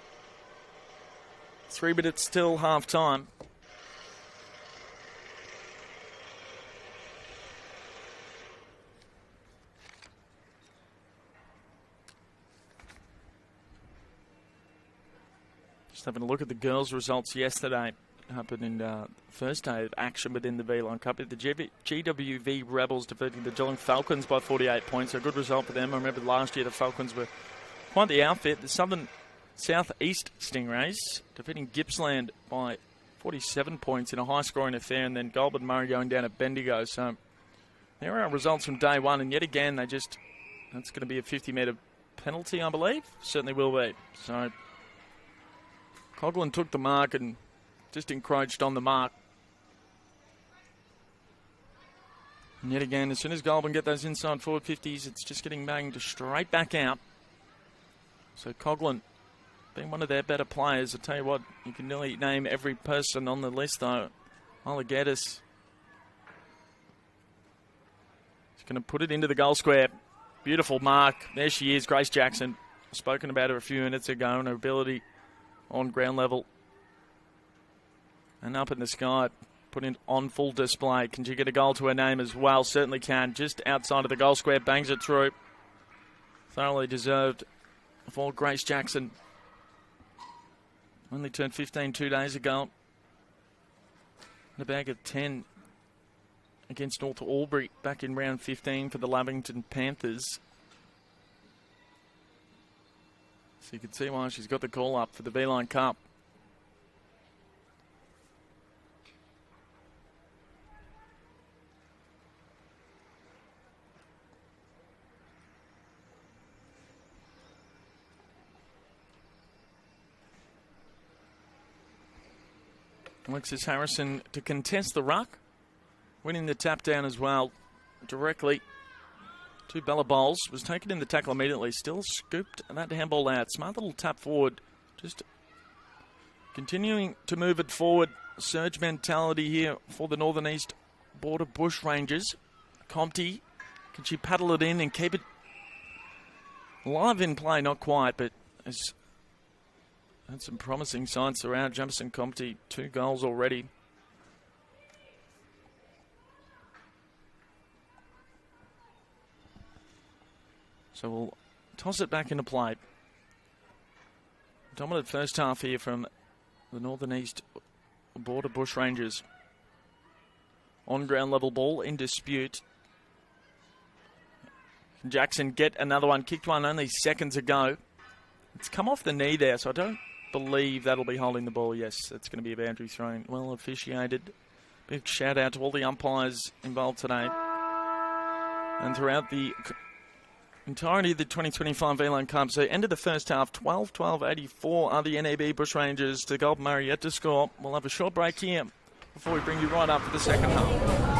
3 minutes till half time. Just having a look at the girls' results yesterday. Happened in the first day of action within the V-Line Cup. The GWV Rebels defeating the Geelong Falcons by 48 points. A good result for them. I remember last year the Falcons were quite the outfit. The Southeast Stingrays defeating Gippsland by 47 points in a high-scoring affair, and then Goulburn Murray going down at Bendigo. So there are our results from day one, and yet again that's going to be a 50-metre penalty, I believe. Certainly will be. So Coughlin took the mark and just encroached on the mark. And yet again, as soon as Goulburn get those inside forward 50s, it's just getting banged straight back out. So Coughlin being one of their better players. I tell you what, you can nearly name every person on the list though. Isla Geddes. She's going to put it into the goal square. Beautiful mark. There she is, Grace Jackson. Spoken about her a few minutes ago and her ability on ground level and up in the sky, put it on full display. Can she get a goal to her name as well? Certainly can. Just outside of the goal square, bangs it through. Thoroughly deserved for Grace Jackson. Only turned 15 2 days ago. In a bag of 10 against North Albury back in round 15 for the Lavington Panthers. So you can see why she's got the call up for the V-Line Cup. Alexis Harrison to contest the ruck, winning the tap down as well directly to Bella Bowles. Was taken in the tackle immediately, still scooped that handball out. Smart little tap forward, just continuing to move it forward. Surge mentality here for the Northern East Border Bushrangers. Compty, can she paddle it in and keep it alive in play? Not quite, but has had some promising signs throughout. Jamison Compty, 2 goals already. So we'll toss it back into play. Dominant first half here from the Northern East Border Bushrangers. On ground level ball in dispute. Can Jackson get another one? Kicked one only seconds ago. It's come off the knee there, so I don't believe that'll be holding the ball. Yes, it's going to be a boundary throw. Well officiated. Big shout out to all the umpires involved today. And throughout the entirety of the 2025 V-Line Cup. So end of the first half, 12-12-84 are the NEB Bushrangers to Goulburn Murray yet to score. We'll have a short break here before we bring you right up for the second half.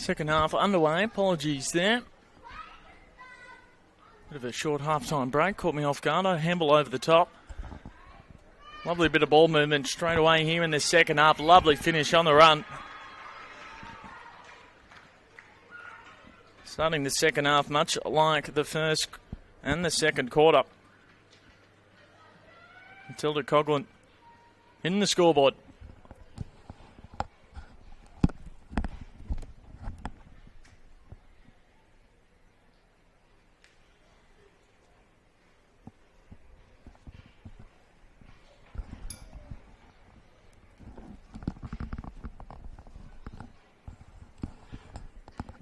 Second half underway. Apologies there. Bit of a short half-time break. Caught me off guard. I handle over the top. Lovely bit of ball movement straight away here in the second half. Lovely finish on the run. Starting the second half much like the first and the second quarter. Matilda Coughlin in the scoreboard.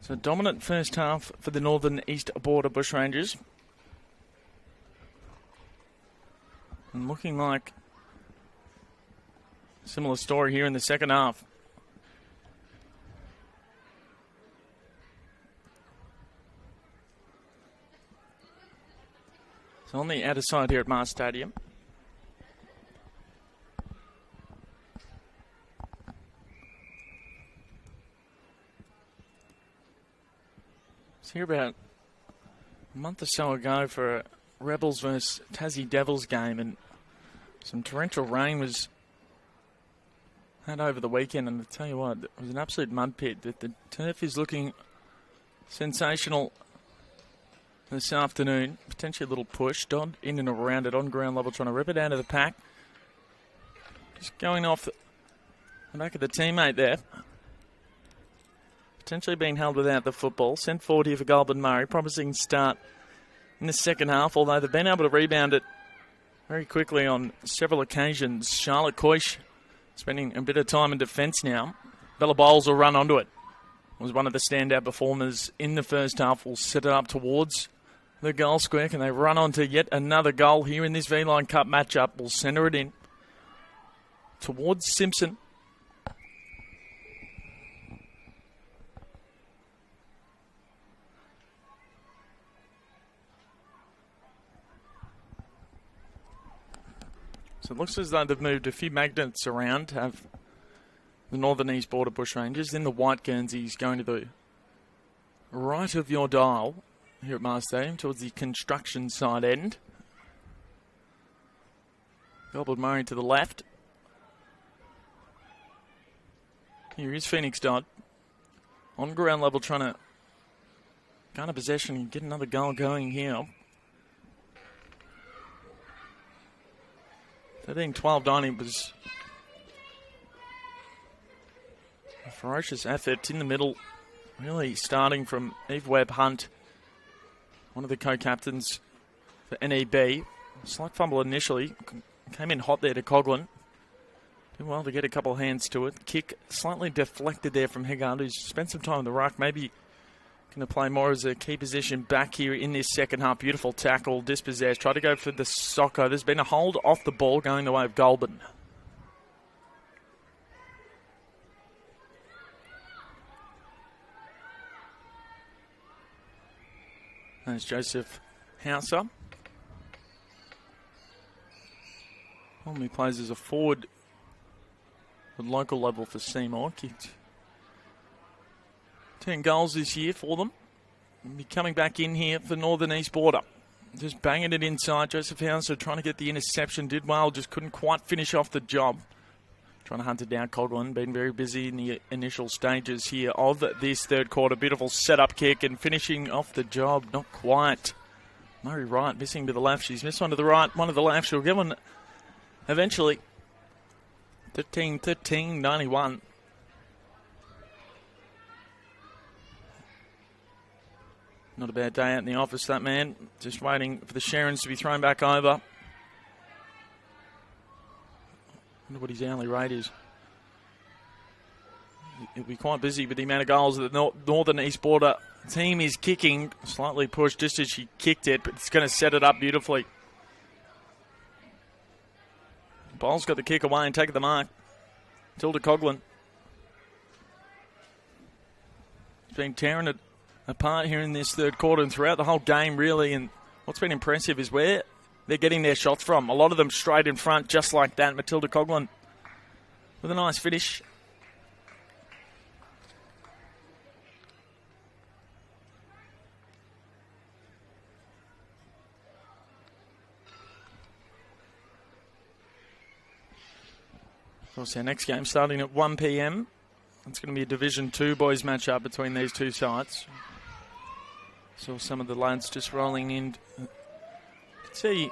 So dominant first half for the Northern East Border Bushrangers. And looking like a similar story here in the second half. So on the outer side here at Mars Stadium. Here about a month or so ago for a Rebels versus Tassie Devils game, and some torrential rain was had over the weekend, and I tell you what, it was an absolute mud pit. The turf is looking sensational this afternoon. Potentially a little push. Dodd in and around it on ground level, trying to rip it out of the pack. Just going off the back of the teammate there. Potentially being held without the football. Sent forward here for Goulburn Murray. Promising start in the second half, although they've been able to rebound it very quickly on several occasions. Charlotte Coysh spending a bit of time in defence now. Bella Bowles will run onto it. Was one of the standout performers in the first half. Will set it up towards the goal square. Can they run onto yet another goal here in this V-Line Cup matchup? Will centre it in towards Simpson. So it looks as though they've moved a few magnets around to have the Northern East Border Bushrangers. Then the white Guernseys going to the right of your dial here at Mars Stadium towards the construction side end. Goulburn Murray to the left. Here is Phoenix Dodd. On ground level trying to garner possession and get another goal going here. 13-12-9 was a ferocious effort in the middle, really starting from Eve Webb-Hunt, one of the co-captains for NEB. Slight fumble initially, came in hot there to Coughlin. Did well to get a couple hands to it. Kick slightly deflected there from Higgard, who's spent some time in the ruck, maybe going to play more as a key position back here in this second half. Beautiful tackle, dispossessed. Try to go for the soccer. There's been a hold off the ball going the way of Goulburn. There's Joseph Hauser. Normally plays as a forward at local level for Seymour. Kicked 10 goals this year for them. He'll be coming back in here for Northern East Border. Just banging it inside. Joseph Hauser trying to get the interception. Did well, just couldn't quite finish off the job. Trying to hunt it down. Coughlin been very busy in the initial stages here of this third quarter. Beautiful setup kick and finishing off the job. Not quite. Murray Wright missing to the left. She's missed one to the right, one to the left. She'll get one eventually. 13-13-91. Not a bad day out in the office, that man. Just waiting for the Sharons to be thrown back over. Wonder what his hourly rate is. He'll be quite busy with the amount of goals that the Northern East Border team is kicking. Slightly pushed just as she kicked it, but it's going to set it up beautifully. Bowles got the kick away and taken the mark. Tilda Coughlin. She's been tearing it apart here in this third quarter and throughout the whole game, really. And what's been impressive is where they're getting their shots from. A lot of them straight in front, just like that. Matilda Coughlin with a nice finish. Of course, our next game starting at 1 p.m. It's going to be a Division 2 boys match-up between these two sides. Saw some of the lads just rolling in. You could see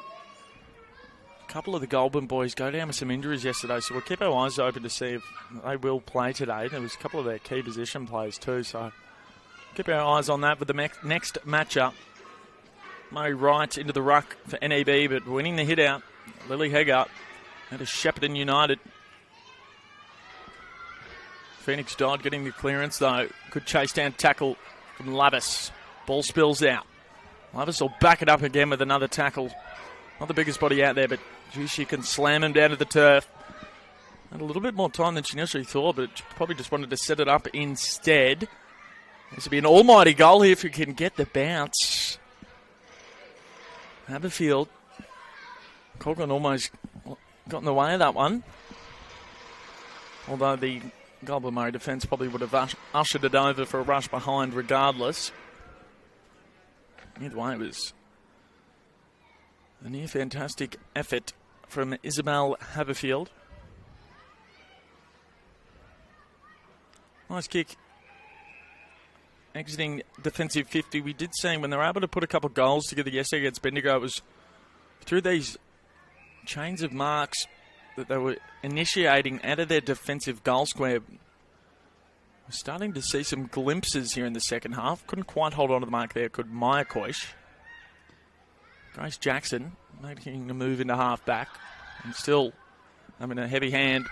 a couple of the Goulburn boys go down with some injuries yesterday, so we'll keep our eyes open to see if they will play today. There was a couple of their key position players too, so keep our eyes on that. With the next match-up, Murray Wright into the ruck for NEB, but winning the hit-out, Lily Heggart out of Shepparton United. Phoenix Dodd getting the clearance though. Good chase down tackle from Lavis. Ball spills out. Lavis will back it up again with another tackle. Not the biggest body out there, but geez, she can slam him down to the turf. Had a little bit more time than she initially thought, but she probably just wanted to set it up instead. This would be an almighty goal here if you can get the bounce. Haberfield. Coughlin almost got in the way of that one. Although the Goulburn Murray defence probably would have ushered it over for a rush behind regardless. Either way, it was a near fantastic effort from Isabel Haberfield. Nice kick. Exiting defensive 50. We did see when they were able to put a couple of goals together yesterday against Bendigo, it was through these chains of marks that they were initiating out of their defensive goal square. We're starting to see some glimpses here in the second half. Couldn't quite hold on to the mark there, could Maya Koish. Grace Jackson making a move into half back and still having a heavy hand.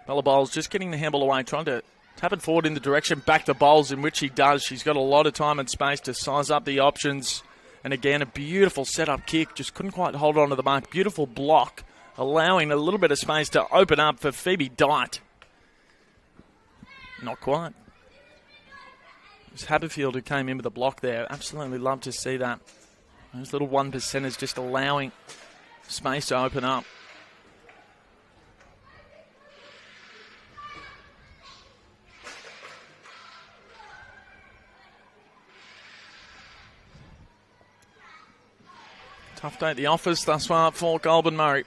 Bella Bowles just getting the handball away, trying to tap it forward in the direction back to Bowles, in which he does. She's got a lot of time and space to size up the options. And again, a beautiful set-up kick. Just couldn't quite hold on to the mark. Beautiful block, allowing a little bit of space to open up for Phoebe Dyte. Not quite. It was Haberfield who came in with a block there. Absolutely love to see that. Those little 1%ers just allowing space to open up. Tough day at the office thus far for Goulburn Murray.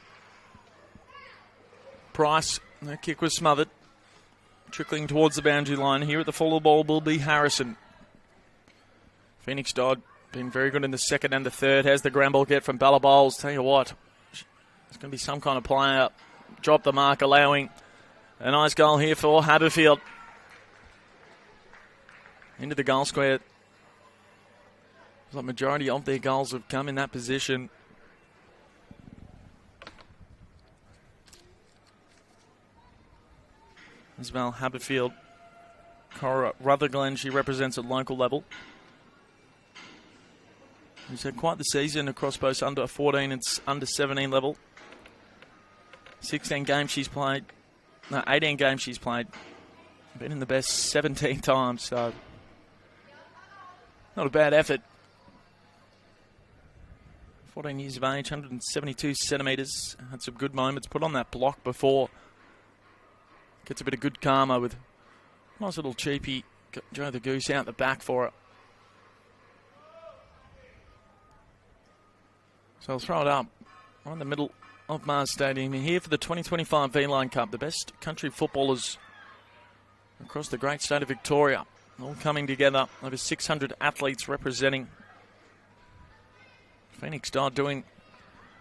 Price, that kick was smothered. Trickling towards the boundary line. Here at the full of the ball will be Harrison. Phoenix Dodd been very good in the second and the third. Has the ground ball get from Bella Bowles. Tell you what, it's going to be some kind of player. Drop the mark, allowing a nice goal here for Haberfield. Into the goal square. The majority of their goals have come in that position. Isabel Haberfield. Cora Rutherglen, she represents at local level. She's had quite the season across both under 14 and under 17 level. 16 games she's played. No, 18 games she's played. Been in the best 17 times, so not a bad effort. 14 years of age, 172 centimetres. Had some good moments. Put on that block before. Gets a bit of good karma with a nice little cheapie. Joe the Goose out the back for it. So I'll throw it up right in the middle of Mars Stadium. Here for the 2025 V-Line Cup. The best country footballers across the great state of Victoria. All coming together. Over 600 athletes representing. Phoenix Dodd doing an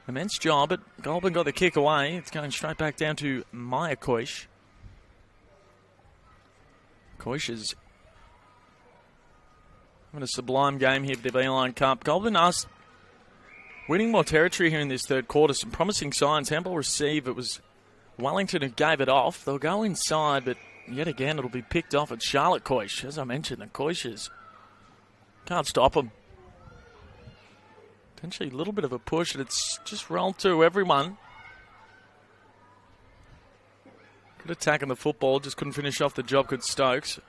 immense job, but Goulburn got the kick away. It's going straight back down to Maya Koish. Koish is having a sublime game here for the V-Line Cup. Goulburn asked winning more territory here in this third quarter. Some promising signs. Handball receive. It was Wellington who gave it off. They'll go inside, but yet again it'll be picked off at Charlotte Koish. As I mentioned, the Koishes can't stop them. Potentially a little bit of a push, and it's just rolled through everyone. Good attack on the football, just couldn't finish off the job, could Stokes.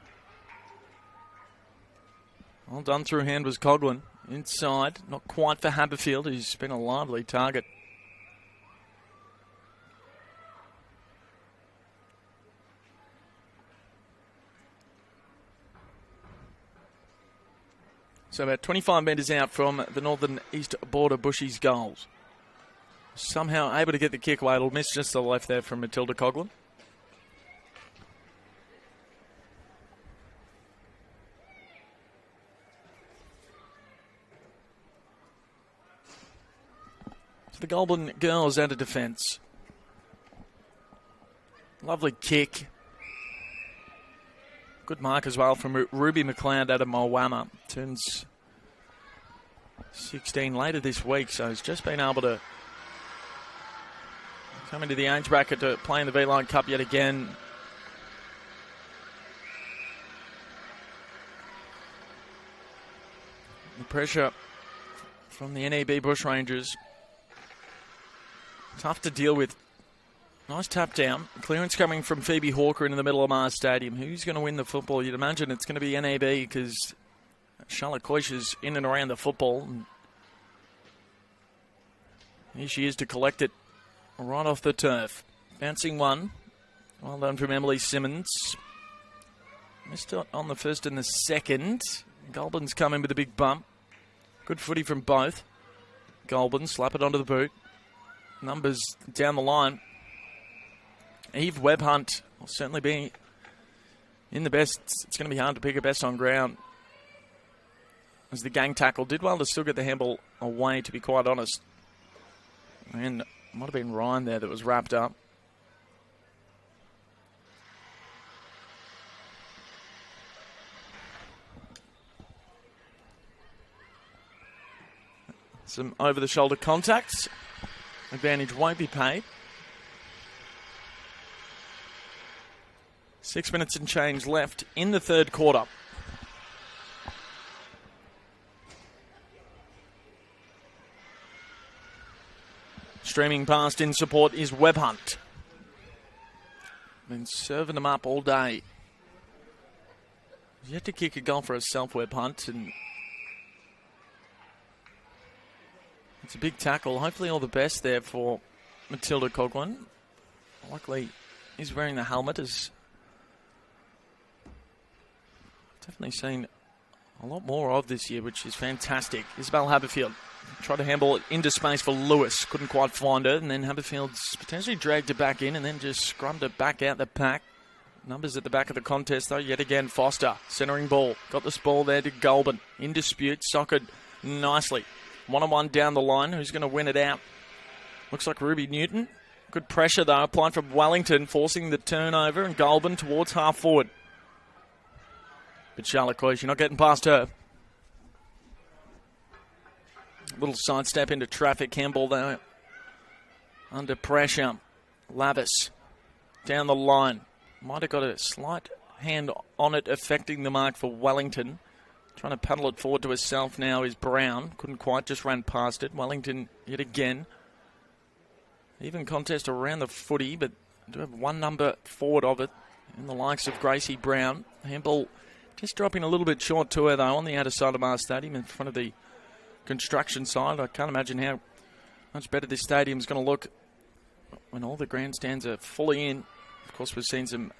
Well done through hand was Coughlin. Inside, not quite for Haberfield, who's been a lively target. So about 25 metres out from the northern east border Bushies goals. Somehow able to get the kick away. It'll miss just the left there from Matilda Coughlin. For the Goulburn girls out of defence. Lovely kick. Good mark as well from Ruby McLeod out of Mulwama. Turns 16 later this week, so he's just been able to come into the age bracket to play in the V-Line Cup yet again. The pressure from the NEB Bushrangers. Tough to deal with. Nice tap down. Clearance coming from Phoebe Hawker into the middle of Mars Stadium. Who's going to win the football? You'd imagine it's going to be NEB because Charlotte Coyce is in and around the football. And here she is to collect it right off the turf. Bouncing one. Well done from Emily Simmons. Missed it on the first and the second. Goulburn's come in with a big bump. Good footy from both. Goulburn slap it onto the boot. Numbers down the line. Eve Webhunt will certainly be in the best. It's going to be hard to pick a best on ground. As the gang tackle did well to still get the handball away, to be quite honest. And it might have been Ryan there that was wrapped up. Some over-the-shoulder contacts. Advantage won't be paid. 6 minutes and change left in the third quarter. Streaming past in support is Webhunt. Been serving them up all day. He's yet to kick a goal for herself, Webhunt, and it's a big tackle. Hopefully all the best there for Matilda Coghlan. Likely he's wearing the helmet. As definitely seen a lot more of this year, which is fantastic. Isabel Haberfield tried to handball it into space for Lewis. Couldn't quite find her. And then Haberfield's potentially dragged it back in and then just scrubbed it back out the pack. Numbers at the back of the contest, though. Yet again, Foster. Centering ball. Got this ball there to Goulburn. In dispute. Soccered nicely. 1-on-1 down the line. Who's going to win it out? Looks like Ruby Newton. Good pressure, though, applied from Wellington, forcing the turnover, and Goulburn towards half forward. But Charlotte Coyce, you're not getting past her. Little sidestep into traffic. Handball, though, under pressure. Lavis down the line. Might have got a slight hand on it, affecting the mark for Wellington. Trying to paddle it forward to herself now is Brown. Couldn't quite, just ran past it. Wellington yet again. Even contest around the footy, but do have one number forward of it in the likes of Gracie Brown. Handball just dropping a little bit short to her, though, on the outer side of Mars Stadium in front of the construction side. I can't imagine how much better this stadium's going to look when all the grandstands are fully in. Of course, we've seen some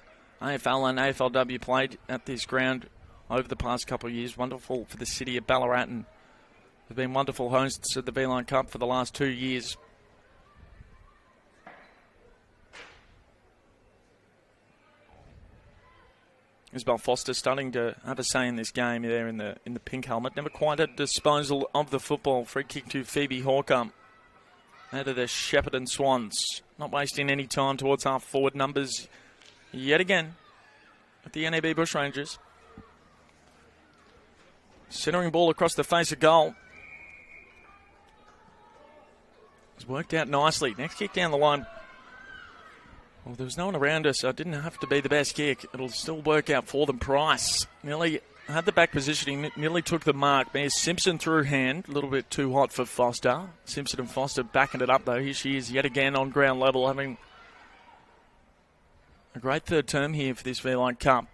AFL and AFLW played at this ground over the past couple of years. Wonderful for the city of Ballarat, and they've been wonderful hosts at the V-Line Cup for the last 2 years. Isabel Foster starting to have a say in this game there in the pink helmet. Never quite had disposal of the football. Free kick to Phoebe Hawker out of the Shepparton Swans. Not wasting any time towards half forward. Numbers yet again at the NEB Bushrangers. Centering ball across the face of goal. It's worked out nicely. Next kick down the line. Well, there was no one around us, so it didn't have to be the best kick. It'll still work out for them. Price nearly had the back positioning, nearly took the mark. There's Simpson through hand, a little bit too hot for Foster. Simpson and Foster backing it up, though. Here she is yet again on ground level, having a great third term here for this V-Line Cup.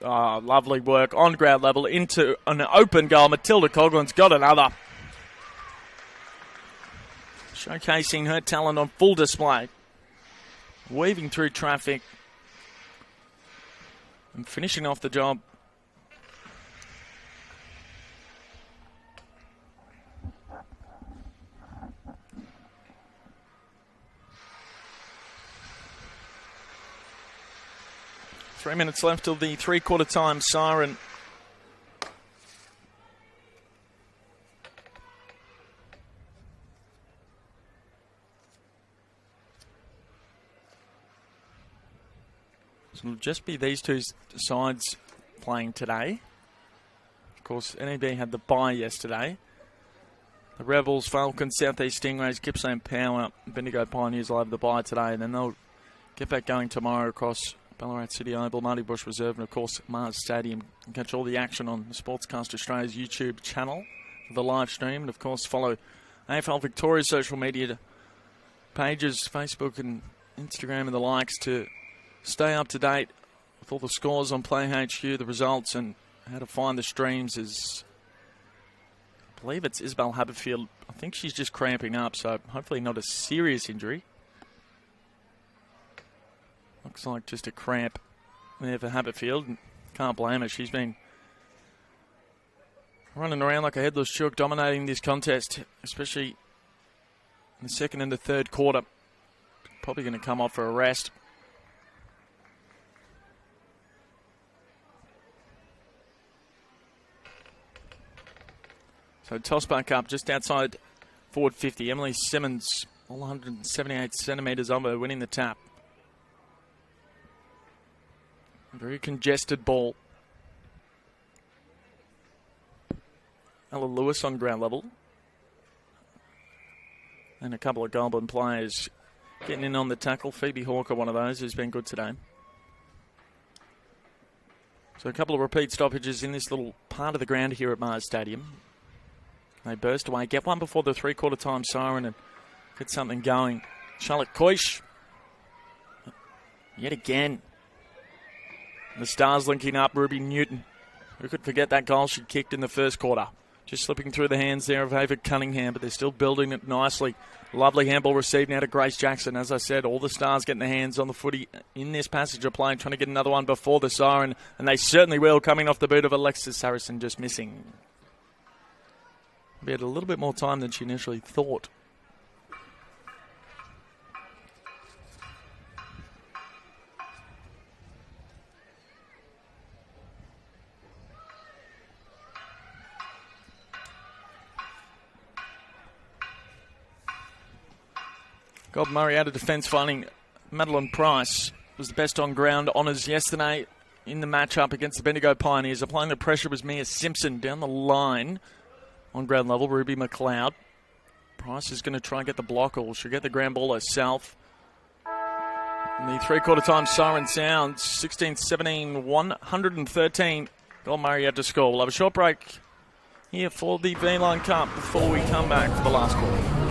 Oh, lovely work on ground level into an open goal. Matilda Coghlan's got another. Showcasing her talent on full display. Weaving through traffic and finishing off the job. Three minutes left till the three-quarter time siren. So it'll just be these two sides playing today. Of course, NEB had the bye yesterday. The Rebels, Falcons, Southeast Stingrays, Gippsland Power, Bendigo Pioneers will have the bye today, and then they'll get back going tomorrow across Ballarat City Oval, Marty Bush Reserve, and of course Mars Stadium. You can catch all the action on Sportscast Australia's YouTube channel for the live stream, and of course follow AFL Victoria's social media pages, Facebook and Instagram and the likes, to stay up to date with all the scores on Play HQ, the results, and how to find the streams. Is, I believe it's Isabel Haberfield. I think she's just cramping up, so hopefully not a serious injury. Looks like just a cramp there for Haberfield. Can't blame her. She's been running around like a headless chook, dominating this contest, especially in the second and the third quarter. Probably going to come off for a rest. So toss back up just outside forward 50. Emily Simmons, all 178 centimetres of her, winning the tap. Very congested ball. Ella Lewis on ground level. And a couple of Goulburn players getting in on the tackle. Phoebe Hawker, one of those, who's been good today. So a couple of repeat stoppages in this little part of the ground here at Mars Stadium. They burst away, get one before the three-quarter time siren and get something going. Charlotte Koish, yet again. The Stars linking up. Ruby Newton, who could forget that goal she kicked in the first quarter. Just slipping through the hands there of Ava Cunningham, but they're still building it nicely. Lovely handball received now to Grace Jackson. As I said, all the Stars getting their hands on the footy in this passage of play, trying to get another one before the siren, and they certainly will, coming off the boot of Alexis Harrison, just missing. We had a little bit more time than she initially thought. Gob Murray out of defence, finding Madeline Price was the best on ground honours yesterday in the matchup against the Bendigo Pioneers. Applying the pressure was Mia Simpson down the line on ground level. Ruby McLeod. Price is going to try and get the block, or she'll get the ground ball herself. And the three-quarter time siren sounds. 16-17, 113. Gob Murray out to score. We'll have a short break here for the V-Line Cup before we come back for the last quarter.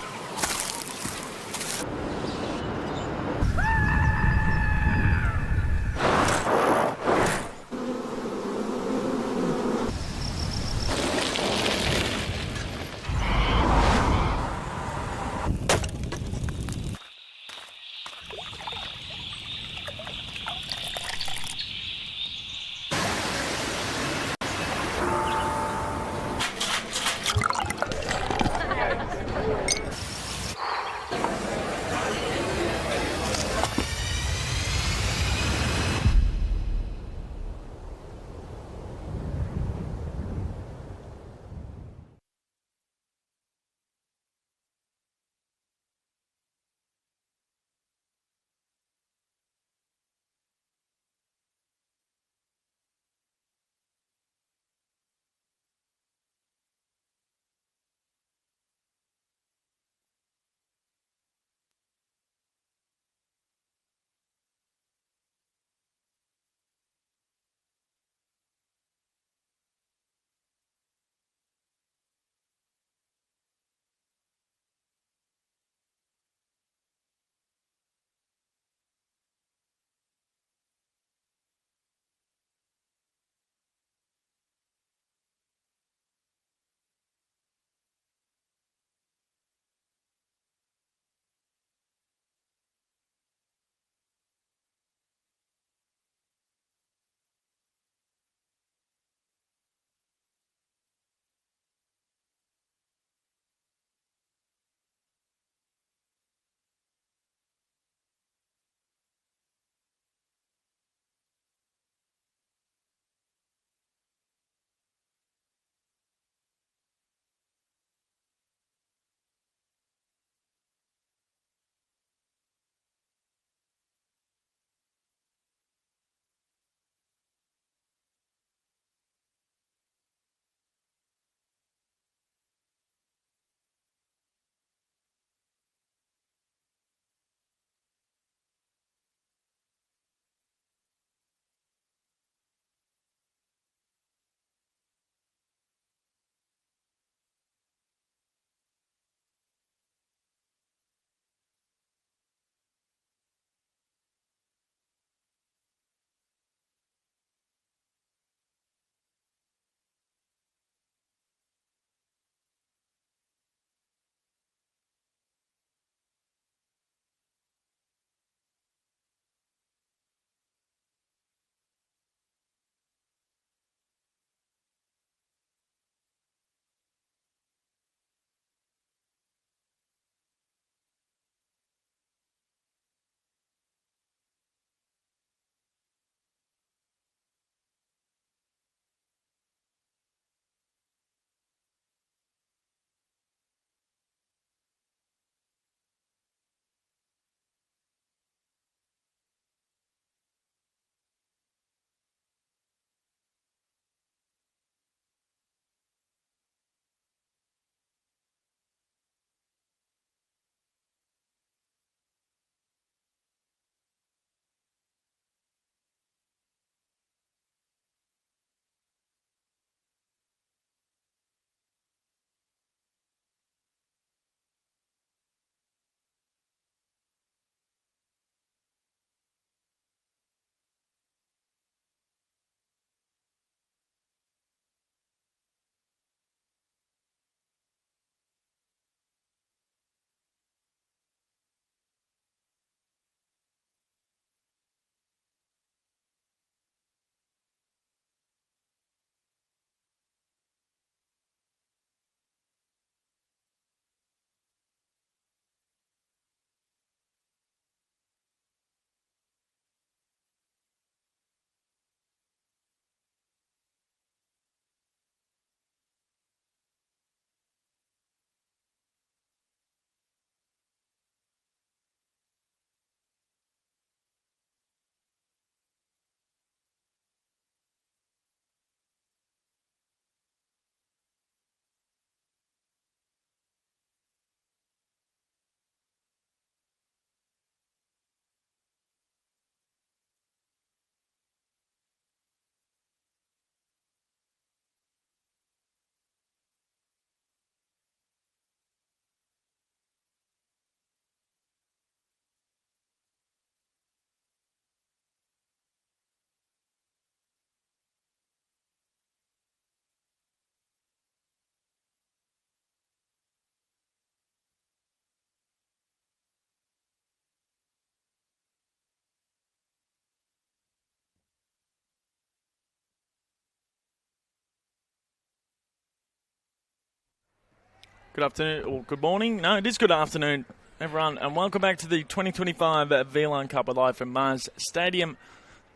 Good afternoon, or good morning. No, it is good afternoon, everyone, and welcome back to the 2025 V-Line Cup live from Mars Stadium.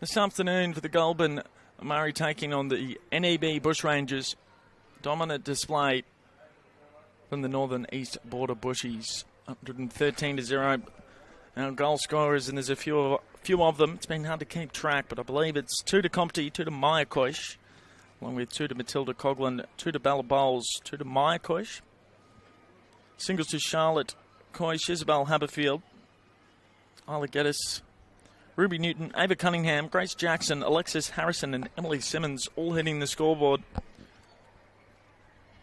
This afternoon for the Goulburn, Murray taking on the NEB Bushrangers. Dominant display from the northern east border Bushies. 113-0. Our goal scorers, and there's a few of them. It's been hard to keep track, but I believe it's 2 to Compty, 2 to Mayakosh, along with 2 to Matilda Coghlan, 2 to Bella Bowles, 2 to Mayakosh. Singles to Charlotte Coysh, Isabel Haberfield, Isla Geddes, Ruby Newton, Ava Cunningham, Grace Jackson, Alexis Harrison and Emily Simmons all hitting the scoreboard.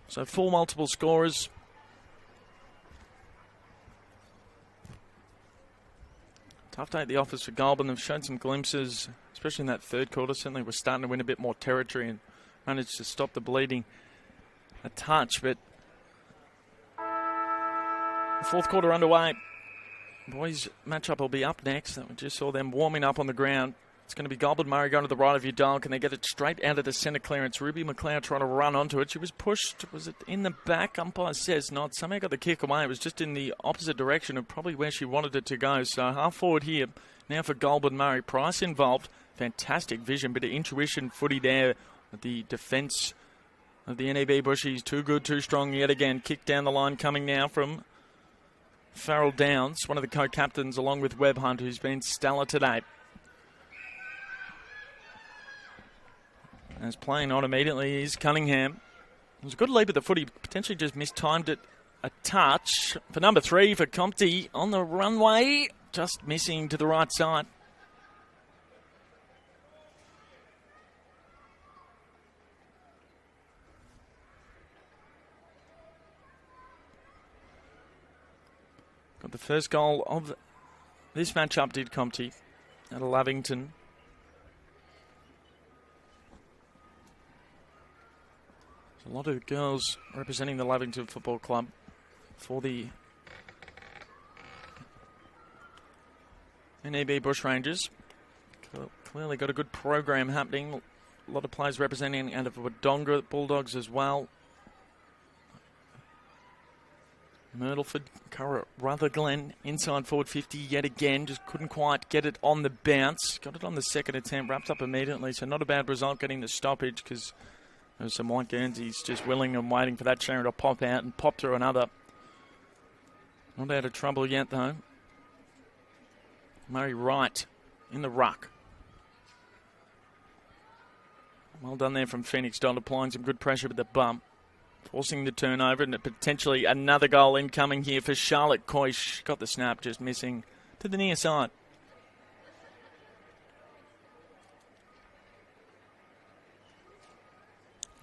So 4 multiple scorers. Tough day at the office for Goulburn. They've shown some glimpses, especially in that third quarter. Certainly we're starting to win a bit more territory and managed to stop the bleeding a touch, but the fourth quarter underway. Boys matchup will be up next. We just saw them warming up on the ground. It's going to be Goulburn Murray going to the right of your dial. Can they get it straight out of the centre clearance? Ruby McLeod trying to run onto it. She was pushed. Was it in the back? Umpire says not. Somehow got the kick away. It was just in the opposite direction of probably where she wanted it to go. So half forward here now for Goulburn Murray. Price involved. Fantastic vision. Bit of intuition footy there at the defence of the NEB Bushies. Too good, too strong yet again. Kick down the line coming now from Farrell Downs, one of the co-captains, along with Webb Hunt, who's been stellar today. As playing on immediately is Cunningham. It was a good leap at the footy, potentially just mistimed it a touch. For number 3 for Compty on the runway, just missing to the right side. Got the first goal of this matchup, did Compty, at Lavington. A lot of girls representing the Lavington Football Club for the NEB Bushrangers. Clearly got a good program happening. A lot of players representing out of Wodonga Bulldogs as well. Myrtleford, Rutherglen, inside forward 50 yet again. Just couldn't quite get it on the bounce. Got it on the second attempt, wrapped up immediately. So not a bad result getting the stoppage, because there was some white Guernseys just willing and waiting for that Sharon to pop out and pop through another. Not out of trouble yet though. Murray Wright in the ruck. Well done there from Phoenix Dodd, applying some good pressure with the bump. Forcing the turnover, and potentially another goal incoming here for Charlotte Coysh. Got the snap, just missing to the near side.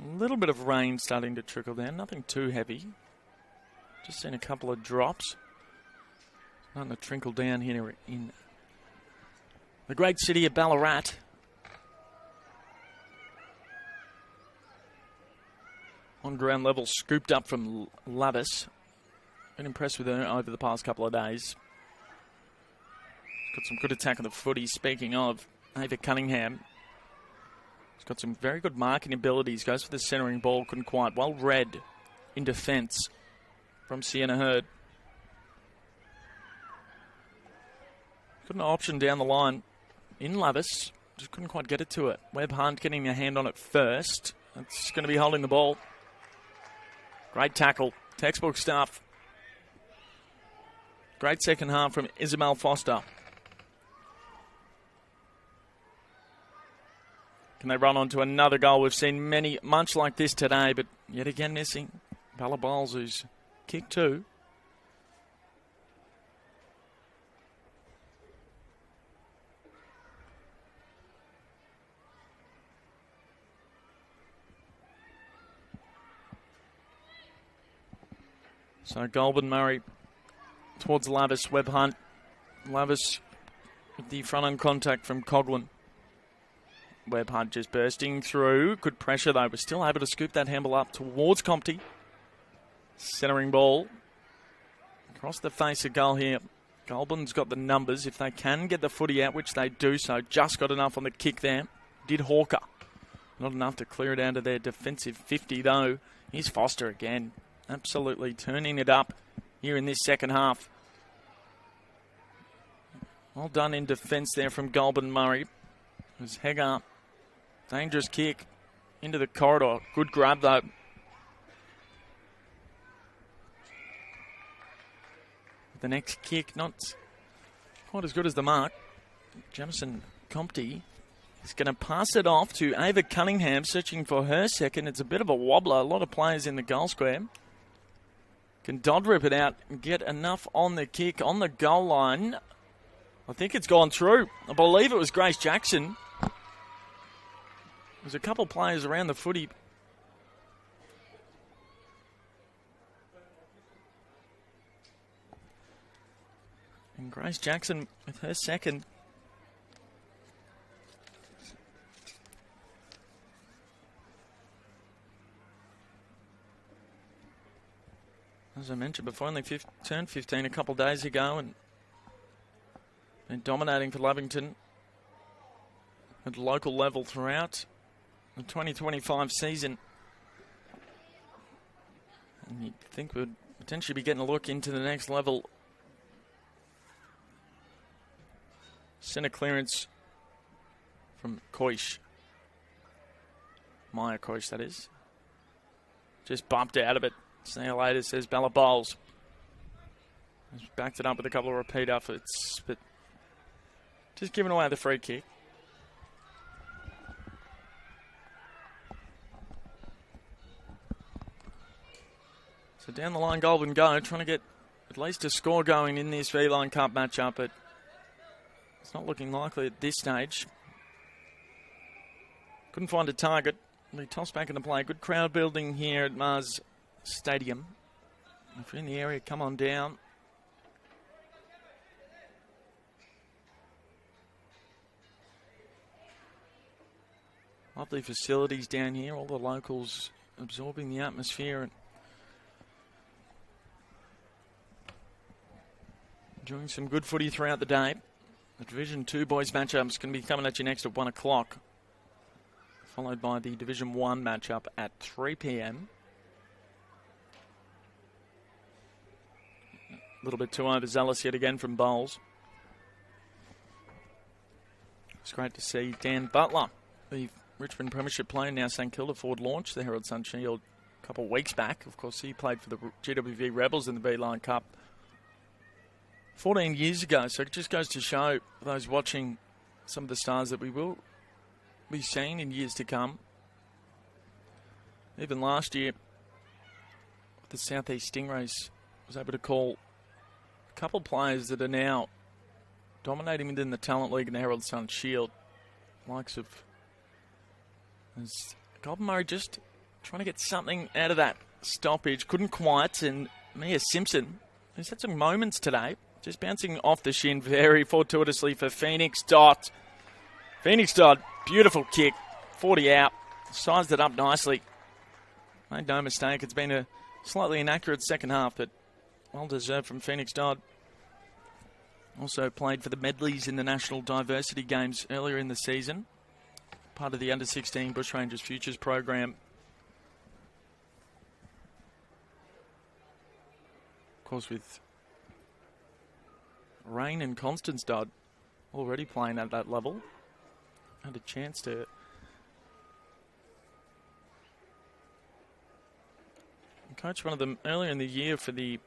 A little bit of rain starting to trickle down, nothing too heavy. Just seen a couple of drops. Starting to trickle down here in the great city of Ballarat. On ground level, scooped up from Lavis. Been impressed with her over the past couple of days. Got some good attack on the footy. Speaking of, Ava Cunningham. She's got some very good marking abilities. Goes for the centering ball, couldn't quite. Well read in defence from Sienna Hurd. Got an option down the line in Lavis. Just couldn't quite get it to it. Webb Hunt getting a hand on it first. That's going to be holding the ball. Great tackle. Textbook stuff. Great second half from Isabel Foster. Can they run on to another goal? We've seen many, much like this today, but yet again missing. Bella Bowles, who's kicked 2. So Goulburn Murray towards Lavis, Webb Hunt. Lavis with the front on contact from Coghlan. Webb Hunt just bursting through. Good pressure though, but still able to scoop that handle up towards Compty. Centering ball. Across the face of goal here. Goulburn's got the numbers. If they can get the footy out, which they do so. Just got enough on the kick there. Did Hawker. Not enough to clear it down to their defensive 50 though. Here's Foster again. absolutely turning it up here in this second half. Well done in defence there from Goulburn Murray. It was Hegar. Dangerous kick into the corridor. Good grab though. The next kick, not quite as good as the mark. Jamison Compty is going to pass it off to Ava Cunningham, searching for her second. It's a bit of a wobbler. A lot of players in the goal square. Can Dodd rip it out and get enough on the kick on the goal line? I think it's gone through. I believe it was Grace Jackson. There's a couple players around the footy. And Grace Jackson with her second. As I mentioned before, only turned 15 a couple of days ago and been dominating for Lavington at local level throughout the 2025 season. And you'd think we'd potentially be getting a look into the next level. Centre clearance from Koish. Maya Koish, that is. Just bumped out of it. See you later, says Bella Bowles. He's backed it up with a couple of repeat efforts, but just giving away the free kick. So down the line, Goulburn go, trying to get at least a score going in this V-Line Cup matchup, but it's not looking likely at this stage. Couldn't find a target. We toss back into play. Good crowd building here at Mars Stadium. If you're in the area, come on down. Lovely facilities down here. All the locals absorbing the atmosphere and enjoying some good footy throughout the day. The Division 2 boys matchup is going to be coming at you next at 1 o'clock. Followed by the Division 1 matchup at 3 p.m. A little bit too overzealous yet again from Bowles. It's great to see Dan Butler, the Richmond Premiership player, now St Kilda forward, launched the Herald Sun Shield a couple of weeks back. Of course, he played for the GWV Rebels in the V-Line Cup 14 years ago. So it just goes to show those watching some of the stars that we will be seeing in years to come. Even last year, the Southeast Stingrays was able to call a couple of players that are now dominating within the Talent League and the Herald Sun Shield. Likes of Goulburn Murray just trying to get something out of that stoppage. Couldn't quite. And Mia Simpson, who's had some moments today, just bouncing off the shin very fortuitously for Phoenix Dot. Phoenix Dot, beautiful kick. 40 out. Sized it up nicely. Made no mistake. It's been a slightly inaccurate second half, but well deserved from Phoenix Dodd. Also played for the Medleys in the National Diversity Games earlier in the season. Part of the Under-16 Bushrangers Futures program. Of course, with Rain and Constance Dodd already playing at that level. Had a chance to coach one of them earlier in the year for the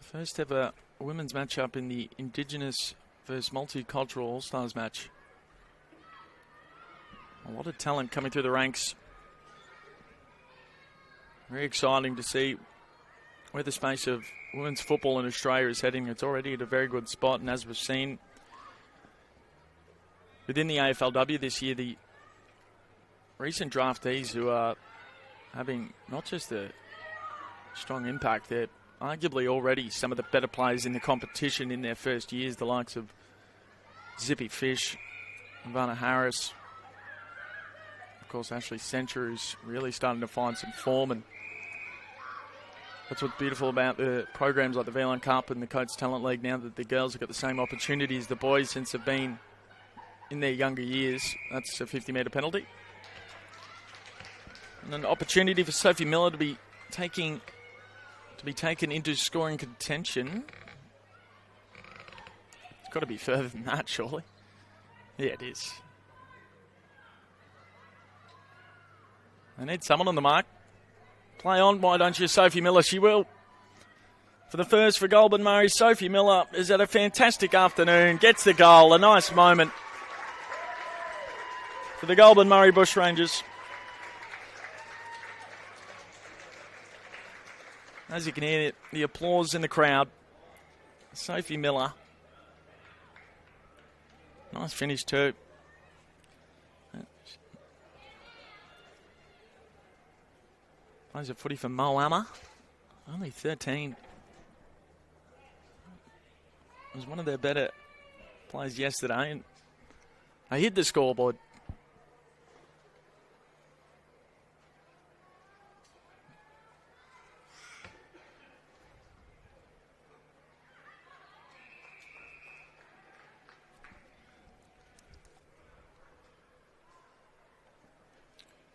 first ever women's matchup in the Indigenous versus Multicultural All-Stars match. A lot of talent coming through the ranks. Very exciting to see where the space of women's football in Australia is heading. It's already at a very good spot, and as we've seen within the AFLW this year, the recent draftees who are having not just a strong impact, they're arguably already some of the better players in the competition in their first years, the likes of Zippy Fish, Ivana Harris, of course Ashley Century, who's really starting to find some form, and that's what's beautiful about the programs like the V-Line Cup and the Coates Talent League, now that the girls have got the same opportunities the boys since have been in their younger years. That's a 50-metre penalty. And an opportunity for Sophie Miller to be taken into scoring contention. It's got to be further than that, surely. Yeah, it is. They need someone on the mark. Play on, why don't you, Sophie Miller? She will. For the first for Goulburn Murray, Sophie Miller is at a fantastic afternoon. Gets the goal, a nice moment for the Goulburn Murray Bushrangers. As you can hear, the applause in the crowd. Sophie Miller. Nice finish too. Plays a footy for Mo Amma. Only 13. Was one of their better plays yesterday, and they hit the scoreboard.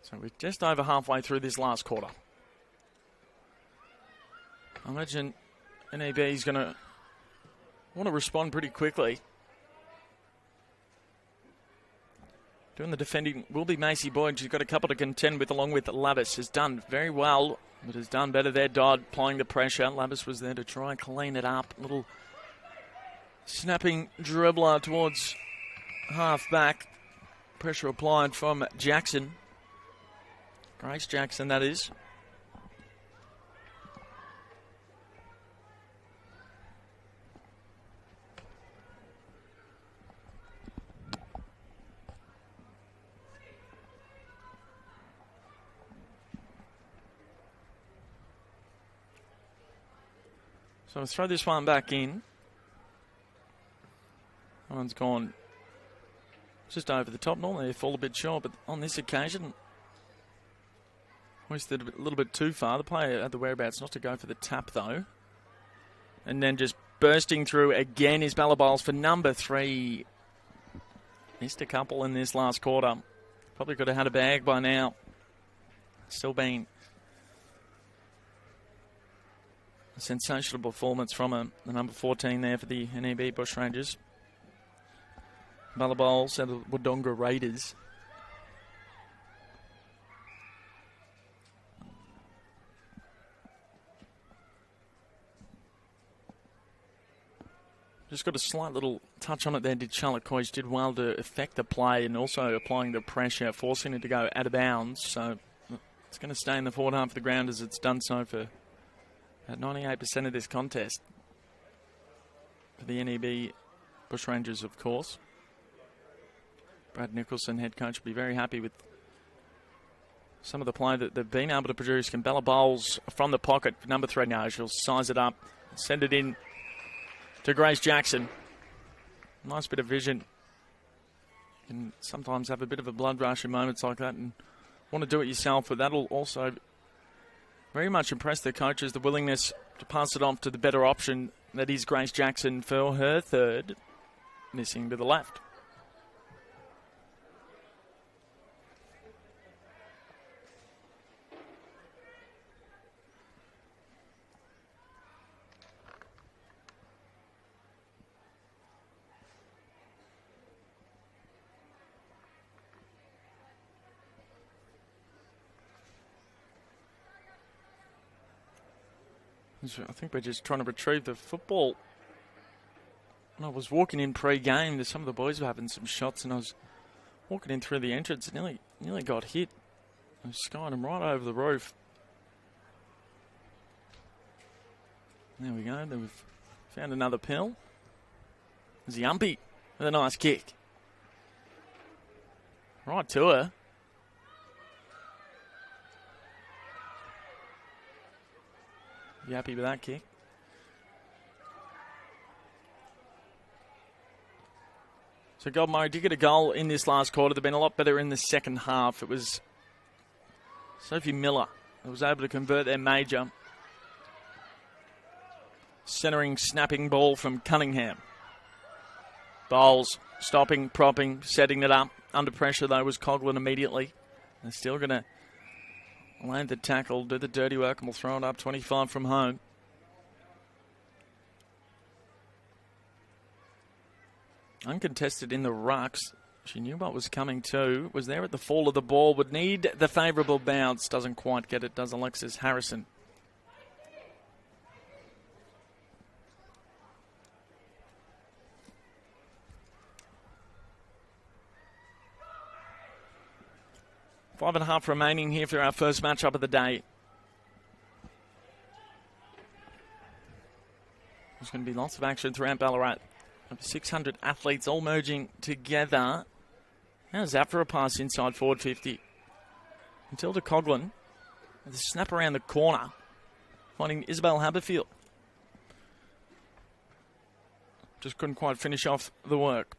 So we're just over halfway through this last quarter. I imagine NEB is going to want to respond pretty quickly. Doing the defending will be Macy Boyd. She's got a couple to contend with, along with Lavis. Has done very well, but has done better there. Dodd applying the pressure. Lavis was there to try and clean it up. Little snapping dribbler towards half back. Pressure applied from Jackson. Grace Jackson, that is. So I'll throw this one back in. That one's gone just over the top. Normally they fall a bit short, but on this occasion, hoisted a little bit too far. The player at the whereabouts not to go for the tap though. And then just bursting through again is Balabols for number 3. Missed a couple in this last quarter. Probably could have had a bag by now. Still been a sensational performance from the number 14 there for the NEB Bushrangers. Balabols and the Wodonga Raiders. Just got a slight little touch on it there, did Charlotte Coy. She did well to affect the play and also applying the pressure, forcing it to go out of bounds. So it's going to stay in the forward half of the ground as it's done so for about 98% of this contest. For the NEB Bushrangers, of course. Brad Nicholson, head coach, will be very happy with some of the play that they've been able to produce. Can Bella Bowles from the pocket, number 3 now. She'll size it up, send it in to Grace Jackson. Nice bit of vision. You can sometimes have a bit of a blood rush in moments like that and want to do it yourself, but that'll also very much impress the coaches, the willingness to pass it off to the better option that is Grace Jackson for her third, missing to the left. I think we're just trying to retrieve the football. When I was walking in pre-game, some of the boys were having some shots, and I was walking in through the entrance, and nearly got hit. I was skying them right over the roof. There we go. Then we've found another pill. There's the umpy with a nice kick. Right to her. You happy with that kick? So Goulburn Murray did get a goal in this last quarter. They've been a lot better in the second half. It was Sophie Miller that was able to convert their major. Centering, snapping ball from Cunningham. Bowles stopping, propping, setting it up. Under pressure though was Coughlin immediately. They're still going to land the tackle, do the dirty work, and we'll throw it up 25 from home. Uncontested in the rucks. She knew what was coming too. Was there at the fall of the ball. Would need the favourable bounce. Doesn't quite get it, does Alexis Harrison. Five and a half remaining here for our first matchup of the day. There's going to be lots of action throughout Ballarat. Over 600 athletes all merging together. How's that for a pass inside forward 50? Matilda Coughlin with a snap around the corner, finding Isabel Haberfield. Just couldn't quite finish off the work.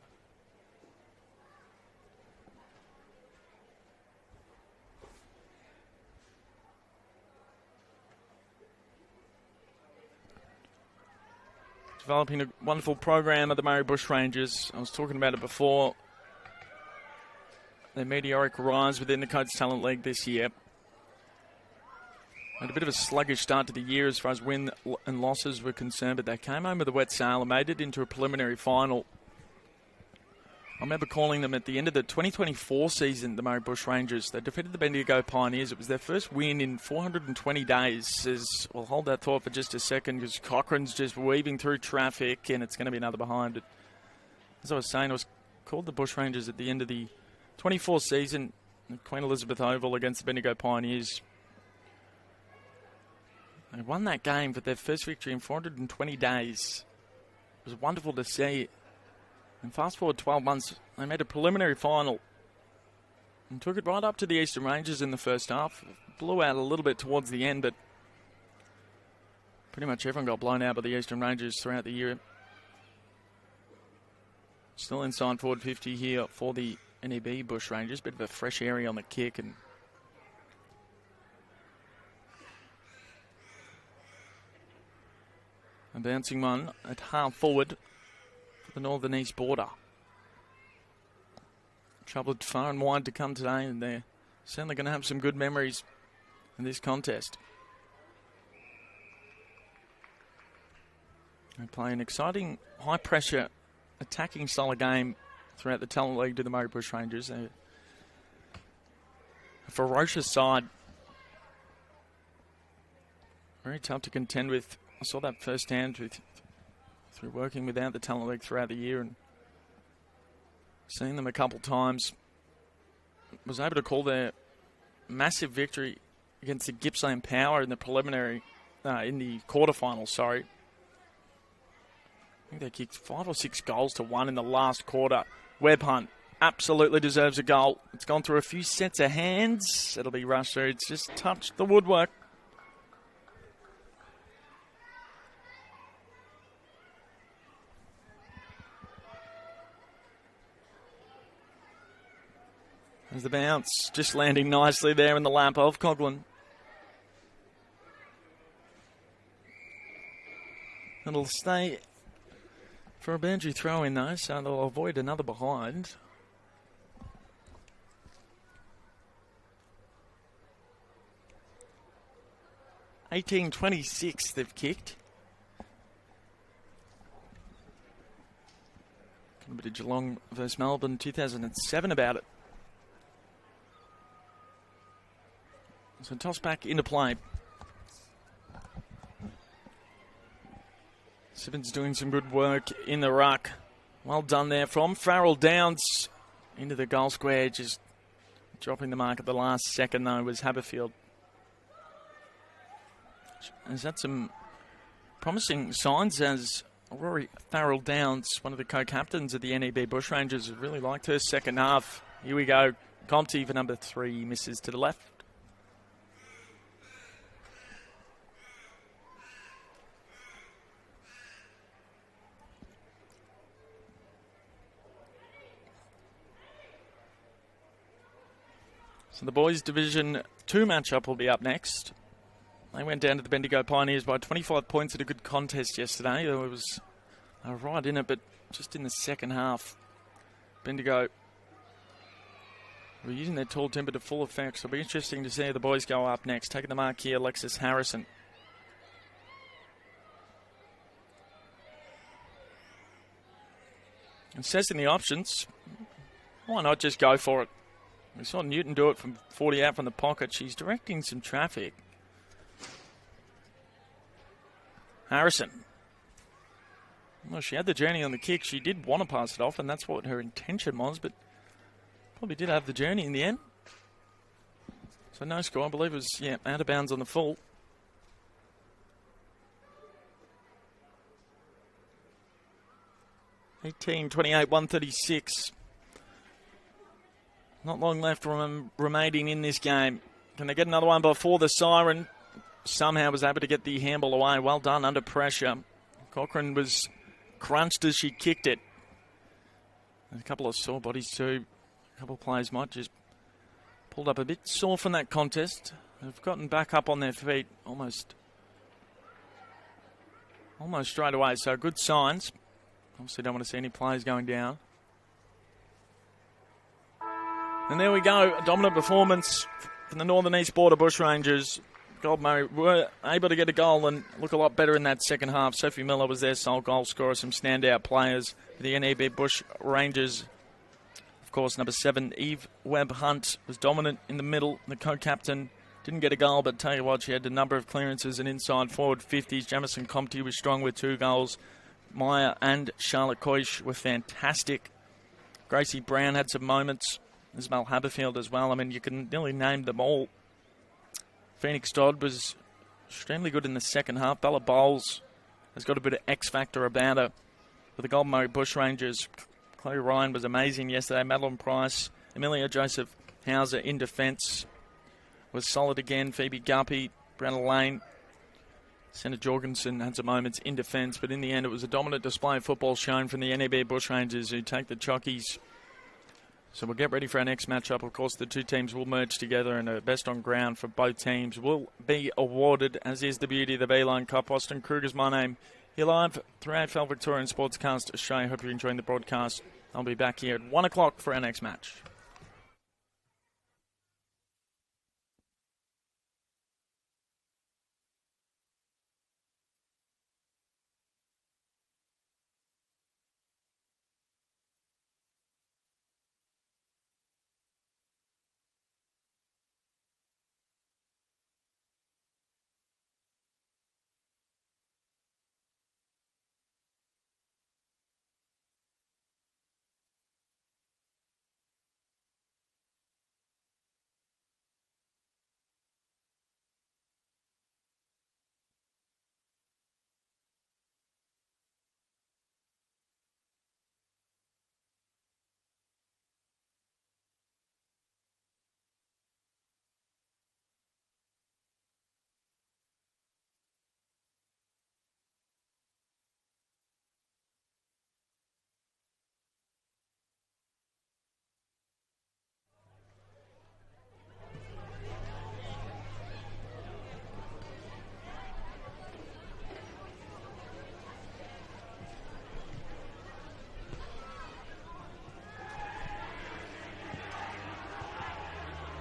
Developing a wonderful program at the Murray Bushrangers. I was talking about it before. Their meteoric rise within the Coates Talent League this year. Had a bit of a sluggish start to the year as far as win and losses were concerned, but they came home with a wet sail and made it into a preliminary final. I remember calling them at the end of the 2024 season, the Murray Bushrangers. They defeated the Bendigo Pioneers. It was their first win in 420 days. We'll hold that thought for just a second because Cochrane's just weaving through traffic and it's going to be another behind. But as I was saying, I was called the Bushrangers at the end of the 24 season at Queen Elizabeth Oval against the Bendigo Pioneers. They won that game for their first victory in 420 days. It was wonderful to see. And fast forward 12 months, they made a preliminary final and took it right up to the Eastern Rangers in the first half. Blew out a little bit towards the end, but pretty much everyone got blown out by the Eastern Rangers throughout the year. Still inside forward 50 here for the NEB Bushrangers. Bit of a fresh area on the kick and a bouncing one at half forward. The northern east border. Travelled far and wide to come today, and they're certainly going to have some good memories in this contest. They play an exciting, high-pressure, attacking style of game throughout the Talent League to the Murray Bushrangers. They're a ferocious side. Very tough to contend with. I saw that firsthand through working without the Talent League throughout the year and seeing them a couple times. Was able to call their massive victory against the Gippsland Power in the preliminary, in the quarterfinals, sorry. I think they kicked 5 or 6 goals to 1 in the last quarter. Webb Hunt absolutely deserves a goal. It's gone through a few sets of hands. It'll be rushed through. It's just touched the woodwork. There's the bounce, just landing nicely there in the lap of Coughlin. It'll stay for a boundary throw in though, so they'll avoid another behind. (18:26) they've kicked. A bit of Geelong versus Melbourne 2007 about it. So toss back into play. Simmons doing some good work in the ruck. Well done there from Farrell Downs into the goal square. Just dropping the mark at the last second though was Haberfield. Has had some promising signs as Rory Farrell Downs, one of the co-captains of the NEB Bushrangers, really liked her second half. Here we go. Comte for number 3 misses to the left. So the boys' Division 2 matchup will be up next. They went down to the Bendigo Pioneers by 25 points at a good contest yesterday. They were right in it, but just in the second half, Bendigo We're using their tall timber to full effect, so it'll be interesting to see how the boys go up next. Taking the mark here, Alexis Harrison. Assessing the options, why not just go for it? We saw Newton do it from 40 out from the pocket. She's directing some traffic. Harrison. Well, she had the journey on the kick. She did want to pass it off, and that's what her intention was, but probably did have the journey in the end. So no score. I believe it was, out of bounds on the full. (18-28) 136. Not long left remaining in this game. Can they get another one before the siren? Somehow was able to get the handball away. Well done under pressure. Cochrane was crunched as she kicked it. There's a couple of sore bodies too. A couple of players might just pulled up a bit sore from that contest. They've gotten back up on their feet almost straight away. So good signs. Obviously don't want to see any players going down. And there we go. A dominant performance from the Northern East Border Bushrangers. Goulburn were able to get a goal and look a lot better in that second half. Sophie Miller was their sole goal scorer. Some standout players for the NEB Bushrangers. Of course, number 7, Eve Webb-Hunt, was dominant in the middle. The co-captain didn't get a goal, but tell you what, she had a number of clearances and inside forward 50s. Jamison Compte was strong with 2 goals. Maya and Charlotte Koish were fantastic. Gracie Brown had some moments. Isabel Haberfield as well. I mean, you can nearly name them all. Phoenix Dodd was extremely good in the second half. Bella Bowles has got a bit of X factor about her. For the Goulburn Bushrangers, Chloe Ryan was amazing yesterday. Madeline Price, Amelia Joseph Hauser in defence was solid again. Phoebe Guppy, Brenna Lane, Senna Jorgensen had some moments in defence, but in the end it was a dominant display of football shown from the NEB Bushrangers, who take the Chockies. So we'll get ready for our next matchup. Of course, the two teams will merge together, and a best on ground for both teams will be awarded, as is the beauty of the Beeline Cup. Austin Kruger's my name. Here live through AFL Victorian Sportscast Australia. Hope you're enjoying the broadcast. I'll be back here at 1 o'clock for our next match.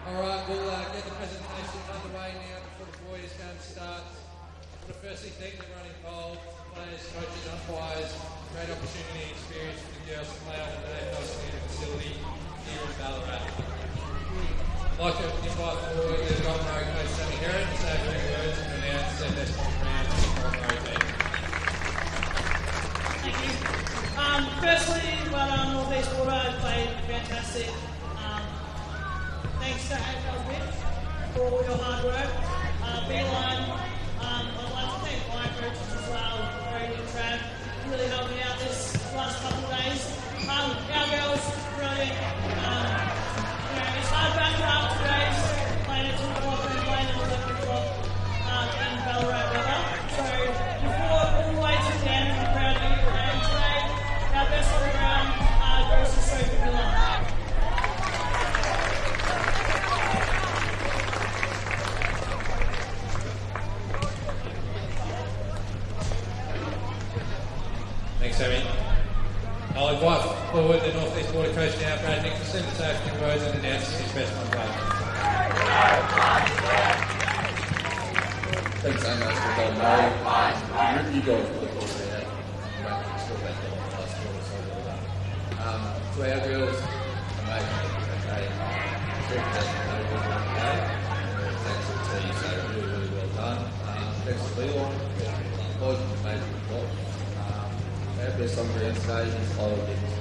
Alright, we'll get the presentation underway now before the boys' game starts. I want to firstly thank everyone involved, players, coaches, umpires. Great opportunity and experience for the girls to play on an AFL standard facility here in Ballarat. I'd like to invite forward the Goulburn coach Sammy Herron to say a few words and announce their best on ground for the Goulburn team. Thank you. Firstly, well done, North East Border, played fantastic. Thanks to AFL Witch for all your hard work. Beeline, I'd like to thank my coaches as well, Brady and Trav, really helped me out this last couple of days. Our girls, brilliant. It's hard back after days, playing at 2 o'clock and playing at 11 o'clock in Ballarat weather. So you fought all the way to the end and I'm proud of you. And today, our best on the ground goes to Sophie Miller. Thanks, Sammy. I'll invite forward the North East Border coach now, Brad Nicholson, to say a few words and announce his best on play. Thanks so much for Don Murray. You guys put the ball there. Still back on the last quarter, so well done. To our girls, amazing. Okay. Thanks to the team, so really well done. Thanks to Leon. Boys made a good job. Our best on ground today is Oil Gibbs.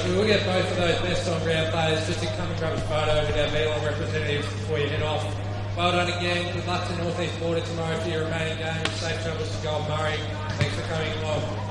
We will get both of those best on-ground players just to come and grab a photo with our B-Long representatives before you head off. Well done again. Good luck to North East Border tomorrow for your remaining games. Safe travels to Goulburn. Thanks for coming along.